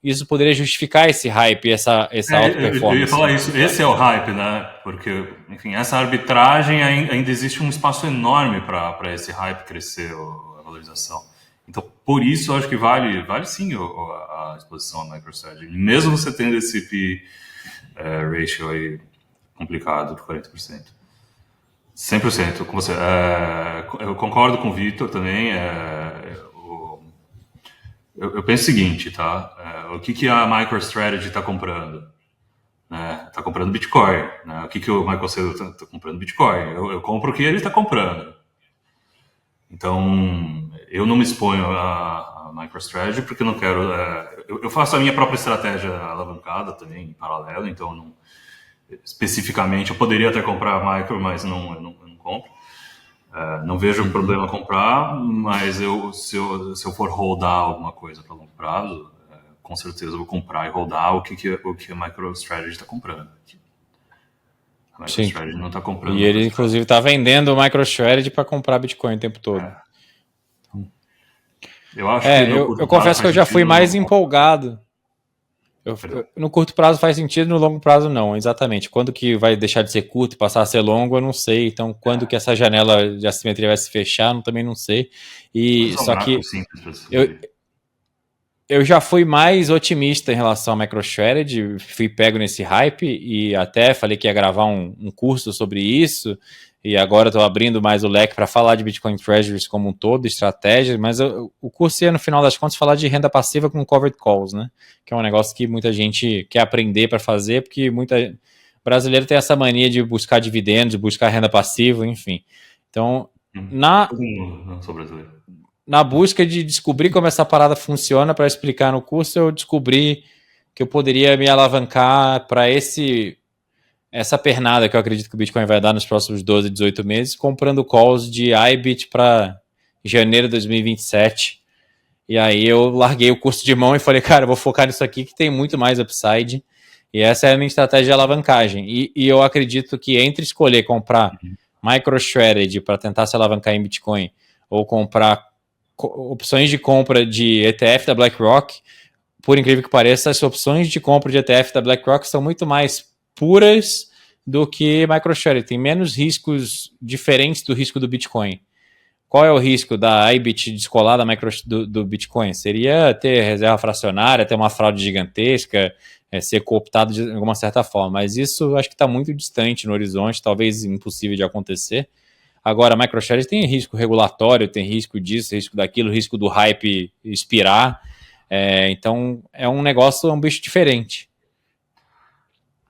isso poderia justificar esse hype, essa alta performance.
Eu ia falar isso, esse é o hype, né? Porque, enfim, essa arbitragem ainda existe um espaço enorme para esse hype crescer, a valorização. Então, por isso, eu acho que vale sim a exposição à MicroStrategy, mesmo você tendo esse P ratio aí complicado de 40%. 100% com você. Eu concordo com o Vitor também. Eu penso o seguinte, tá? O que a MicroStrategy está comprando? Está comprando Bitcoin. Né? O que o Michael Saylor está comprando? Bitcoin. Eu compro o que ele está comprando. Então, eu não me exponho a MicroStrategy porque eu não quero... eu faço a minha própria estratégia alavancada também, em paralelo, então especificamente eu poderia até comprar a Micro, mas eu não compro. Não vejo problema comprar, mas se eu for rodar alguma coisa para longo prazo, com certeza eu vou comprar e rodar o que a MicroStrategy está comprando. A
Sim.
MicroStrategy não está comprando
E
uma
ele,
coisa para...
inclusive, tá vendendo o MicroStrategy para comprar Bitcoin o tempo todo.
Eu acho que no
Eu
curto prazo
confesso que
faz
eu já fui
sentido, no
mais
longo prazo...
empolgado.
Perdão.
No curto prazo faz sentido, no longo prazo não, exatamente. Quando que vai deixar de ser curto e passar a ser longo, eu não sei. Então, quando que essa janela de assimetria vai se fechar, eu também não sei.
Mas
E
é um
só
gráfico
que
simples para
eu,
descobrir.
eu já fui mais otimista em relação ao MicroStrategy, fui pego nesse hype e até falei que ia gravar um curso sobre isso. E agora estou abrindo mais o leque para falar de Bitcoin Treasuries como um todo, estratégias, mas o curso ia, no final das contas, falar de renda passiva com covered calls, né? Que é um negócio que muita gente quer aprender para fazer, porque muita brasileiro tem essa mania de buscar dividendos, de buscar renda passiva, enfim. Então, na,
Todo mundo, não sou brasileiro.
na busca de descobrir como essa parada funciona para explicar no curso, eu descobri que eu poderia me alavancar para essa pernada que eu acredito que o Bitcoin vai dar nos próximos 12, 18 meses, comprando calls de IBIT para janeiro de 2027. E aí eu larguei o curso de mão e falei, cara, eu vou focar nisso aqui que tem muito mais upside. E essa é a minha estratégia de alavancagem. E eu acredito que entre escolher comprar MicroStrategy para tentar se alavancar em Bitcoin ou comprar opções de compra de ETF da BlackRock, por incrível que pareça, as opções de compra de ETF da BlackRock são muito mais puras do que MicroStrategy. Tem menos riscos diferentes do risco do Bitcoin. Qual é o risco da IBIT descolar do Bitcoin? Seria ter reserva fracionária, ter uma fraude gigantesca, ser cooptado de alguma certa forma. Mas isso acho que está muito distante no horizonte, talvez impossível de acontecer. Agora, a MicroStrategy tem risco regulatório, tem risco disso, risco daquilo, risco do hype expirar. Então, é um negócio, é um bicho diferente.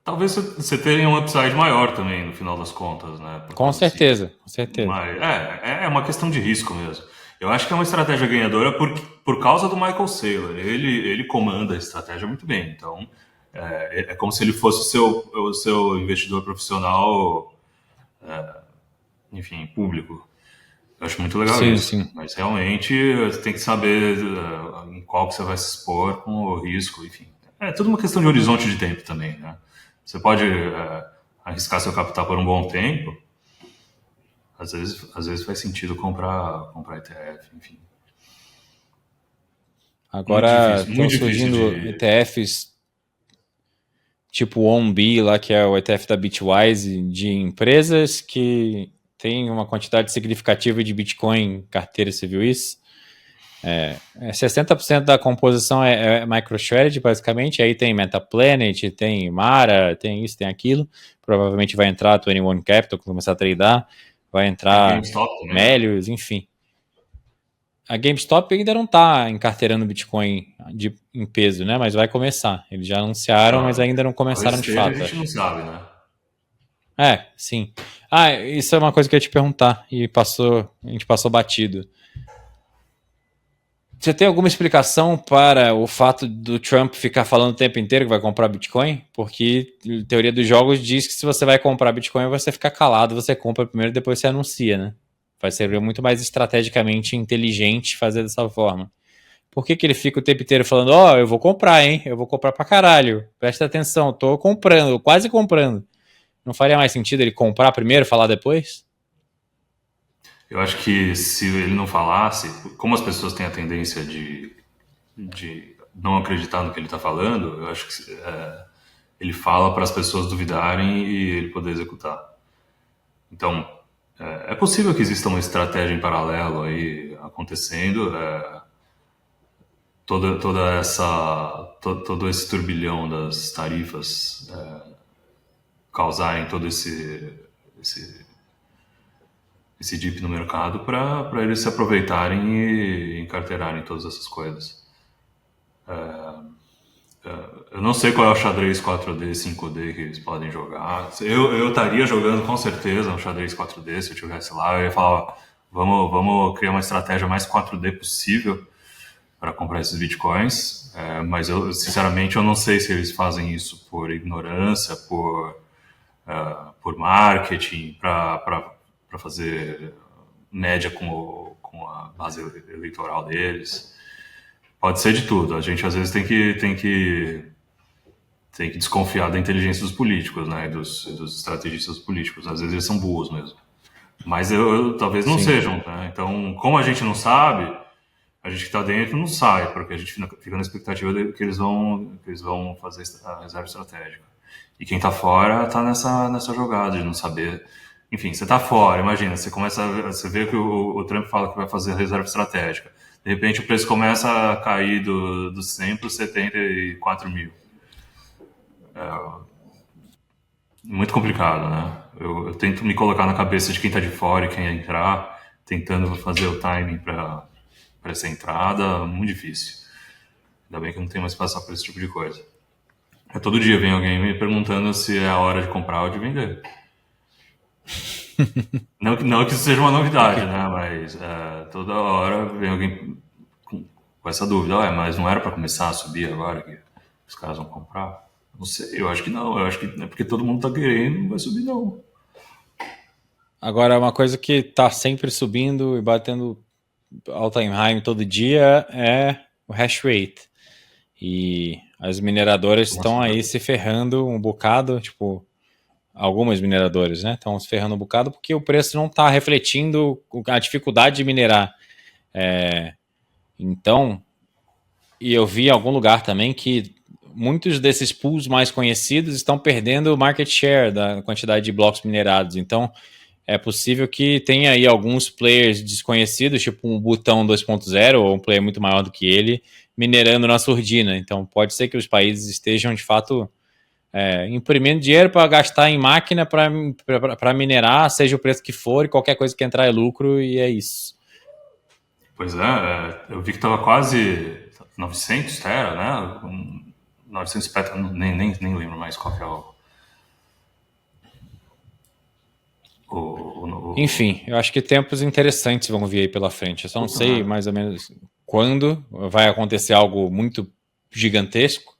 Talvez você tenha um upside maior também, no final das contas, né? Por
Com
causa desse...
certeza, com certeza.
Mas é uma questão de risco mesmo. Eu acho que é uma estratégia ganhadora por causa do Michael Saylor. Ele comanda a estratégia muito bem. Então, é como se ele fosse o seu investidor profissional, enfim, público. Eu acho muito legal
Sim,
isso.
sim.
Mas realmente você tem que saber em qual que você vai se expor com o risco, enfim. É tudo uma questão de horizonte de tempo também, né? Você pode arriscar seu capital por um bom tempo. Às vezes faz sentido comprar ETF, enfim.
Agora estão
Muito difícil
surgindo
de...
ETFs tipo o ONB, lá que é o ETF da Bitwise, de empresas que tem uma quantidade significativa de Bitcoin em carteira, você viu isso? 60% da composição é MicroStrategy, basicamente. Aí tem MetaPlanet, tem Mara, tem isso, tem aquilo. Provavelmente vai entrar 21 Capital, começar a tradar. Vai
Tem a
entrar
GameStop também, né?
Melius, enfim. A GameStop ainda não está encarteirando Bitcoin em peso, né? Mas vai começar. Eles já anunciaram, mas
Então,
ainda não
talvez
começaram de
esteja, a
fato,
gente não
acho.
sabe, né?
Sim. Isso é uma coisa que eu ia te perguntar e a gente passou batido. Você tem alguma explicação para o fato do Trump ficar falando o tempo inteiro que vai comprar Bitcoin? Porque a teoria dos jogos diz que se você vai comprar Bitcoin, você fica calado, você compra primeiro e depois você anuncia, né? Vai ser muito mais estrategicamente inteligente fazer dessa forma. Por que ele fica o tempo inteiro falando, eu vou comprar, hein? Eu vou comprar pra caralho. Presta atenção, tô comprando, quase comprando. Não faria mais sentido ele comprar primeiro e falar depois?
Eu acho que se ele não falasse, como as pessoas têm a tendência de não acreditar no que ele está falando, eu acho que ele fala para as pessoas duvidarem e ele poder executar. Então, é possível que exista uma estratégia em paralelo aí acontecendo. Todo esse turbilhão das tarifas causarem todo esse dip no mercado para eles se aproveitarem e encarteirarem todas essas coisas. Eu não sei qual é o xadrez 4D, 5D que eles podem jogar. Eu estaria jogando com certeza um xadrez 4D se eu estivesse lá. Eu ia falar, vamos criar uma estratégia mais 4D possível para comprar esses bitcoins. Mas eu, sinceramente, eu não sei se eles fazem isso por ignorância, por marketing, para fazer média com a base eleitoral deles. Pode ser de tudo. A gente às vezes tem que desconfiar da inteligência dos políticos, né? Dos estrategistas políticos. Às vezes eles são burros mesmo. Mas talvez não sejam, né? Então, como a gente não sabe, a gente que está dentro não sai, porque a gente fica na expectativa de que eles vão fazer a reserva estratégica. E quem está fora está nessa jogada de não saber. Enfim, você está fora, imagina, você vê que o Trump fala que vai fazer a reserva estratégica. De repente o preço começa a cair do 100 para 74 mil. Muito complicado, né? Eu tento me colocar na cabeça de quem está de fora e quem ia entrar, tentando fazer o timing para essa entrada, muito difícil. Ainda bem que eu não tenho mais que passar por esse tipo de coisa. Todo dia vem alguém me perguntando se é a hora de comprar ou de vender. Não que isso seja uma novidade, né? Mas toda hora vem alguém com essa dúvida. Mas não era para começar a subir agora que os caras vão comprar? Não sei, eu acho que não. Eu acho que é porque todo mundo está querendo, não vai subir não.
Agora, uma coisa que está sempre subindo e batendo all-time high todo dia é o hash rate. E as mineradoras estão aí se ferrando um bocado, tipo, algumas mineradoras, né? Estão se ferrando um bocado porque o preço não está refletindo a dificuldade de minerar. Então, e eu vi em algum lugar também que muitos desses pools mais conhecidos estão perdendo o market share da quantidade de blocos minerados. Então, é possível que tenha aí alguns players desconhecidos, tipo um Butão 2.0 ou um player muito maior do que ele, minerando na surdina. Então, pode ser que os países estejam, de fato, imprimindo dinheiro para gastar em máquina para minerar, seja o preço que for, e qualquer coisa que entrar é lucro, e é isso.
Pois eu vi que estava quase 900 tera, né? 900 peta, nem lembro mais qual que é
Enfim, eu acho que tempos interessantes vão vir aí pela frente. Eu só não sei mais ou menos quando vai acontecer algo muito gigantesco.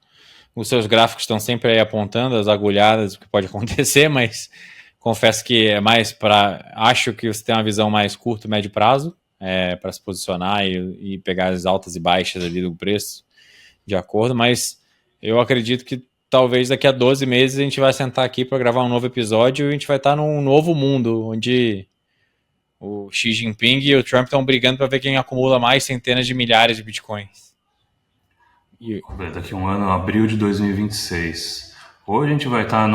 Os seus gráficos estão sempre aí apontando as agulhadas, o que pode acontecer, mas confesso que é mais para... Acho que você tem uma visão mais curto, médio prazo, para se posicionar e pegar as altas e baixas ali do preço de acordo, mas eu acredito que talvez daqui a 12 meses a gente vai sentar aqui para gravar um novo episódio e a gente vai estar num novo mundo, onde o Xi Jinping e o Trump estão brigando para ver quem acumula mais centenas de milhares de bitcoins.
Daqui a um ano, abril de 2026. Ou a gente vai estar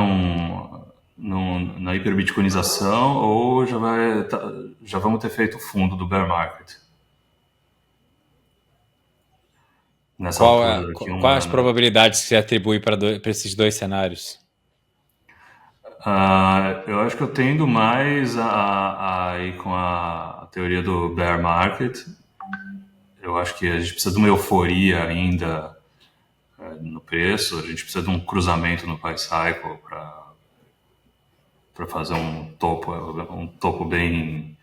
na hiperbitcoinização, ou já vamos ter feito o fundo do bear market. Nessa altura, daqui a um
quais as
ano.
probabilidades que se atribui para esses dois cenários?
Eu acho que eu tendo mais a ir com a teoria do bear market. Eu acho que a gente precisa de uma euforia ainda no preço, a gente precisa de um cruzamento no price cycle para fazer um topo bem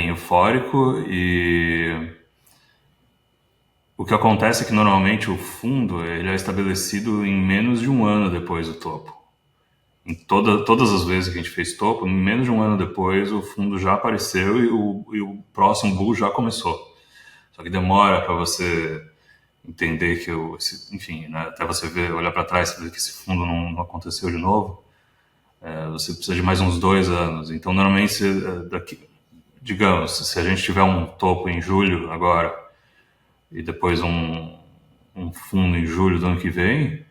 eufórico. E o que acontece é que normalmente o fundo ele é estabelecido em menos de um ano depois do topo. Em todas as vezes que a gente fez topo, em menos de um ano depois o fundo já apareceu e o próximo bull já começou. Só que demora para você entender que, enfim, né, até você olhar para trás e ver que esse fundo não aconteceu de novo, você precisa de mais uns 2 anos. Então, normalmente, digamos, se a gente tiver um topo em julho agora e depois um fundo em julho do ano que vem,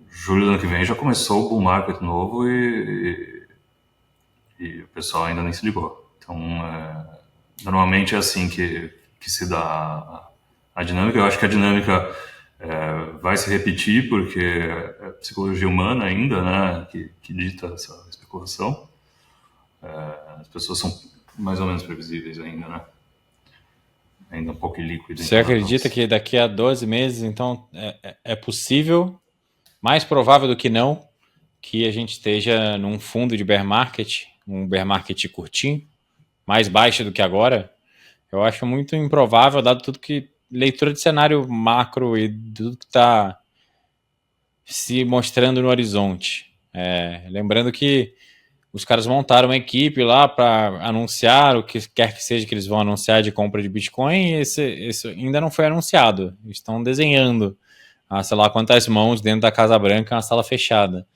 julho do ano que vem já começou o bull market novo e o pessoal ainda nem se ligou. Então, normalmente é assim que se dá a dinâmica. Eu acho que a dinâmica vai se repetir porque é psicologia humana ainda, né, que dita essa especulação. As pessoas são mais ou menos previsíveis ainda, né? Ainda um pouco líquido.
Você acredita que daqui a 12 meses, então, é possível, mais provável do que não, que a gente esteja num fundo de bear market, um bear market curtinho, mais baixo do que agora? Eu acho muito improvável, dado tudo que... leitura de cenário macro e tudo que está se mostrando no horizonte. Lembrando que os caras montaram uma equipe lá para anunciar o que quer que seja que eles vão anunciar de compra de Bitcoin, e esse ainda não foi anunciado. Eles estão desenhando sei lá quantas mãos dentro da Casa Branca, uma sala fechada.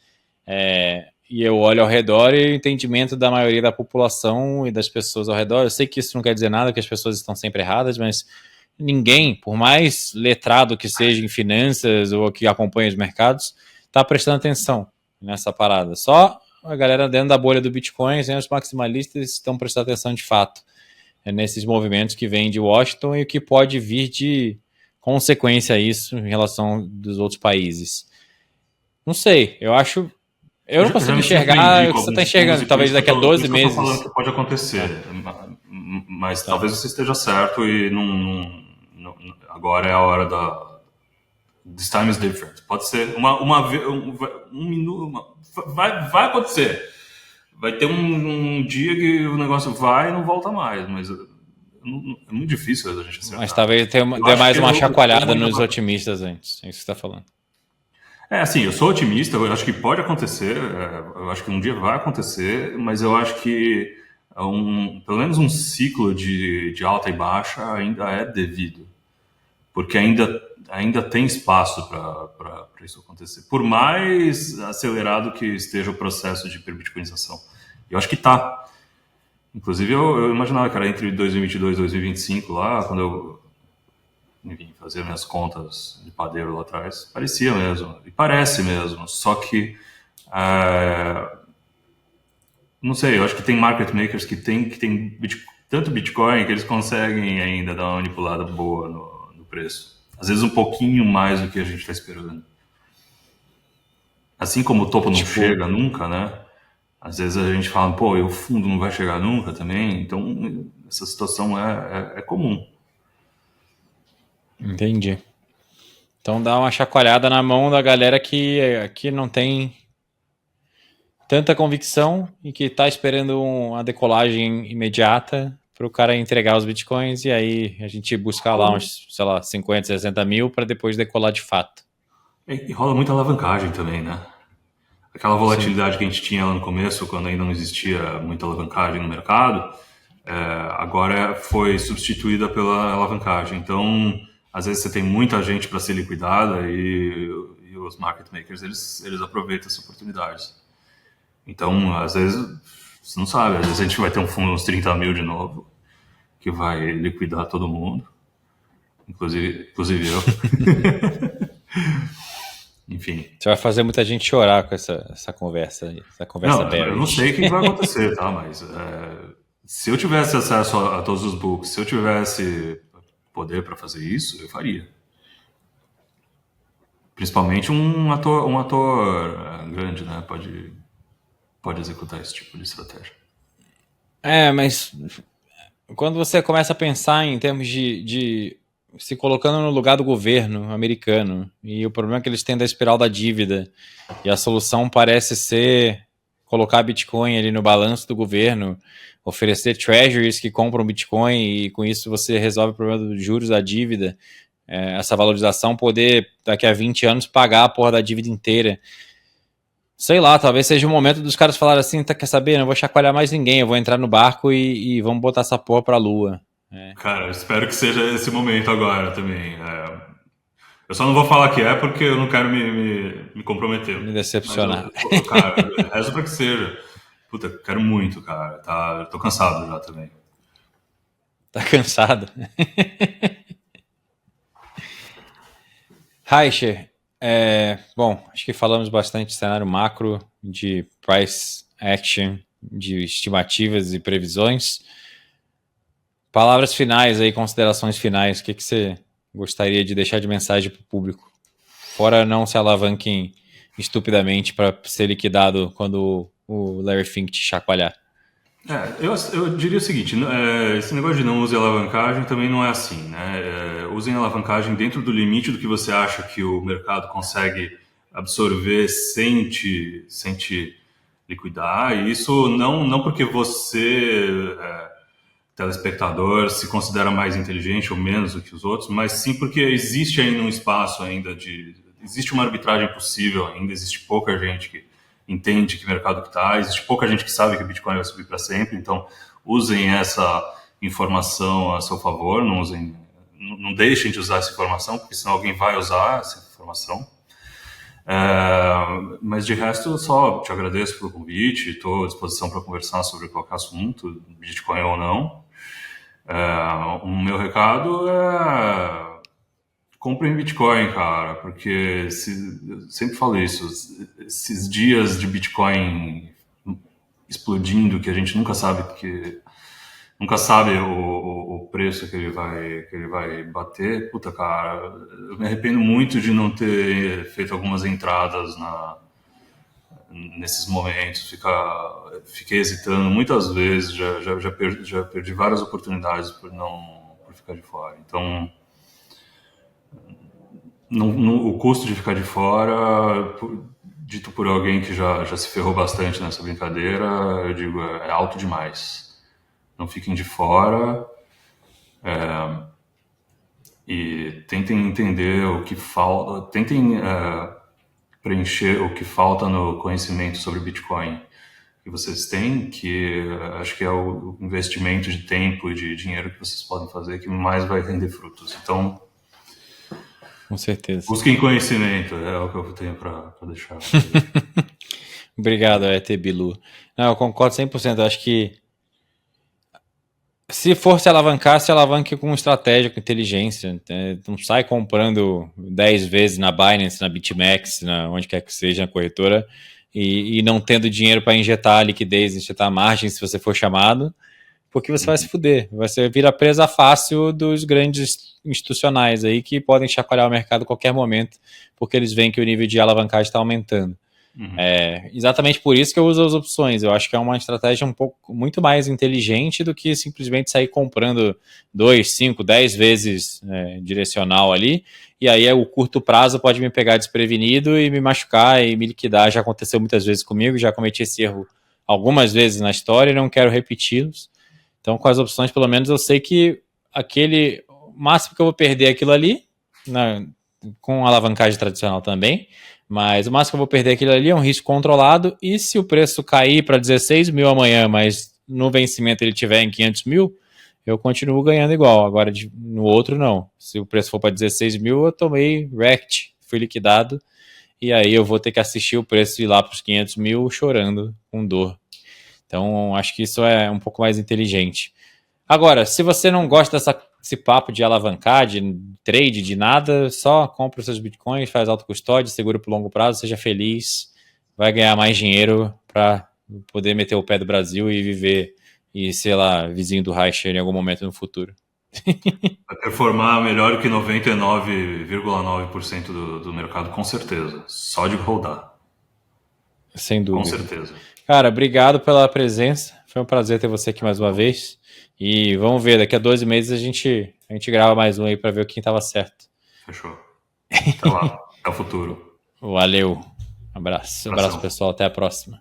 E eu olho ao redor e o entendimento da maioria da população e das pessoas ao redor. Eu sei que isso não quer dizer nada, que as pessoas estão sempre erradas, mas ninguém, por mais letrado que seja em finanças ou que acompanha os mercados, está prestando atenção nessa parada. Só a galera dentro da bolha do Bitcoin, os maximalistas estão prestando atenção de fato nesses movimentos que vêm de Washington e o que pode vir de consequência a isso em relação dos outros países. Não sei, eu acho... Eu não consigo enxergar o que você está enxergando, talvez daqui a 12 meses.
Eu estou falando que pode acontecer, mas talvez você esteja certo e agora é a hora da... This time is different. Pode ser um minuto... Vai acontecer. Vai ter um dia que o negócio vai e não volta mais, mas é muito difícil a gente acertar.
Mas talvez dê mais uma chacoalhada nos otimistas antes, é isso que você está falando.
Assim, eu sou otimista, eu acho que pode acontecer, eu acho que um dia vai acontecer, mas eu acho que pelo menos um ciclo de alta e baixa ainda é devido, porque ainda tem espaço para isso acontecer, por mais acelerado que esteja o processo de hiperbitcoinização. Eu acho que está. Inclusive, eu imaginava que era entre 2022 e 2025, lá, quando eu fazia minhas contas de padeiro lá atrás, parecia mesmo, e parece mesmo, só que não sei, eu acho que tem market makers que tem tanto Bitcoin que eles conseguem ainda dar uma manipulada boa no preço. Às vezes um pouquinho mais do que a gente está esperando. Assim como o topo não chega nunca, né? Às vezes a gente fala, pô, e o fundo não vai chegar nunca também, então essa situação é comum.
Entendi. Então dá uma chacoalhada na mão da galera que não tem tanta convicção e que está esperando uma decolagem imediata para o cara entregar os bitcoins e aí a gente buscar lá uns, sei lá, 50, 60 mil para depois decolar de fato.
E rola muita alavancagem também, né? Aquela volatilidade que a gente tinha lá no começo, quando ainda não existia muita alavancagem no mercado, agora foi substituída pela alavancagem. Então, às vezes você tem muita gente para ser liquidada e os market makers, eles aproveitam essas oportunidades. Então, às vezes, você não sabe, às vezes a gente vai ter um fundo uns 30 mil de novo, que vai liquidar todo mundo, inclusive eu. Enfim.
Você vai fazer muita gente chorar com essa conversa aí, essa conversa
não, eu não sei o que vai acontecer, tá? Mas se eu tivesse acesso a todos os books, se eu tivesse poder para fazer isso, eu faria. Principalmente um ator grande, né? Pode executar esse tipo de estratégia.
Mas quando você começa a pensar em termos de se colocando no lugar do governo americano, e o problema que eles têm da espiral da dívida, e a solução parece ser colocar Bitcoin ali no balanço do governo, oferecer treasuries que compram Bitcoin, e com isso você resolve o problema dos juros da dívida, essa valorização poder, daqui a 20 anos, pagar a porra da dívida inteira. Sei lá, talvez seja o momento dos caras falarem assim, quer saber, não vou chacoalhar mais ninguém, eu vou entrar no barco e vamos botar essa porra pra lua.
Cara, eu espero que seja esse momento agora também. Eu só não vou falar que porque eu não quero me comprometer.
Me decepcionar.
Cara, rezo pra que seja. Puta, quero muito, cara. Tô cansado já também.
Tá cansado? Reicher, bom, acho que falamos bastante de cenário macro, de price action, de estimativas e previsões. Palavras finais aí, considerações finais, o que você gostaria de deixar de mensagem para o público? Fora não se alavanquem estupidamente para ser liquidado quando o Larry Fink te chacoalhar.
Eu diria o seguinte, esse negócio de não use alavancagem também não é assim, né? Usem alavancagem dentro do limite do que você acha que o mercado consegue absorver sem te liquidar, e isso não porque você... telespectador se considera mais inteligente ou menos do que os outros, mas sim porque existe ainda um espaço existe uma arbitragem possível ainda, existe pouca gente que entende que mercado que está. Existe pouca gente que sabe que o Bitcoin vai subir para sempre, então usem essa informação a seu favor, não deixem de usar essa informação, porque senão alguém vai usar essa informação. Mas de resto, só te agradeço pelo convite, estou à disposição para conversar sobre qualquer assunto, Bitcoin ou não. O meu recado é comprem Bitcoin, cara, porque eu sempre falo isso, esses dias de Bitcoin explodindo, que a gente nunca sabe o preço que ele vai bater. Puta, cara, eu me arrependo muito de não ter feito algumas entradas nesses momentos. Fiquei hesitando muitas vezes, já perdi várias oportunidades por ficar de fora. Então, o custo de ficar de fora, dito por alguém que já se ferrou bastante nessa brincadeira, eu digo, é alto demais. Não fiquem de fora, e tentem entender o que falta, tentem preencher o que falta no conhecimento sobre Bitcoin que vocês têm, que acho que é o investimento de tempo e de dinheiro que vocês podem fazer que mais vai render frutos. Então,
com certeza.
Busquem conhecimento, é o que eu tenho para deixar.
Obrigado, ET Bilu. Não, eu concordo 100%. Eu acho que se for se alavancar, se alavanque com estratégia, com inteligência. Não sai comprando 10 vezes na Binance, na BitMEX, onde quer que seja, na corretora, e não tendo dinheiro para injetar liquidez, injetar margem, se você for chamado, porque você vai se fuder. Você vira presa fácil dos grandes institucionais aí que podem chacoalhar o mercado a qualquer momento, porque eles veem que o nível de alavancagem está aumentando. Exatamente por isso que eu uso as opções. Eu acho que é uma estratégia muito mais inteligente do que simplesmente sair comprando 2, 5, 10 vezes direcional ali, e aí o curto prazo pode me pegar desprevenido e me machucar e me liquidar. Já aconteceu muitas vezes comigo, já cometi esse erro algumas vezes na história e não quero repeti-los. Então, com as opções, pelo menos eu sei que o máximo que eu vou perder é aquilo ali, com alavancagem tradicional também, mas o máximo que eu vou perder aquilo ali é um risco controlado, e se o preço cair para 16 mil amanhã, mas no vencimento ele tiver em 500 mil, eu continuo ganhando igual. Agora, no outro, não. Se o preço for para 16 mil, eu tomei wrecked, fui liquidado, e aí eu vou ter que assistir o preço ir lá para os 500 mil chorando com dor. Então, acho que isso é um pouco mais inteligente. Agora, se você não gosta desse papo de alavancar, de trade, de nada, só compra os seus bitcoins, faz autocustódia, segura por longo prazo, seja feliz, vai ganhar mais dinheiro para poder meter o pé do Brasil e viver, e sei lá, vizinho do Reicher em algum momento no futuro.
Vai performar melhor que 99,9% do mercado, com certeza. Só de rodar.
Sem dúvida.
Com certeza.
Cara, obrigado pela presença. Foi um prazer ter você aqui mais uma vez. E vamos ver, daqui a 12 meses a gente grava mais um aí para ver quem estava certo.
Fechou. Até lá. Até o futuro.
Valeu. Abraço. Abraço, pessoal. Até a próxima.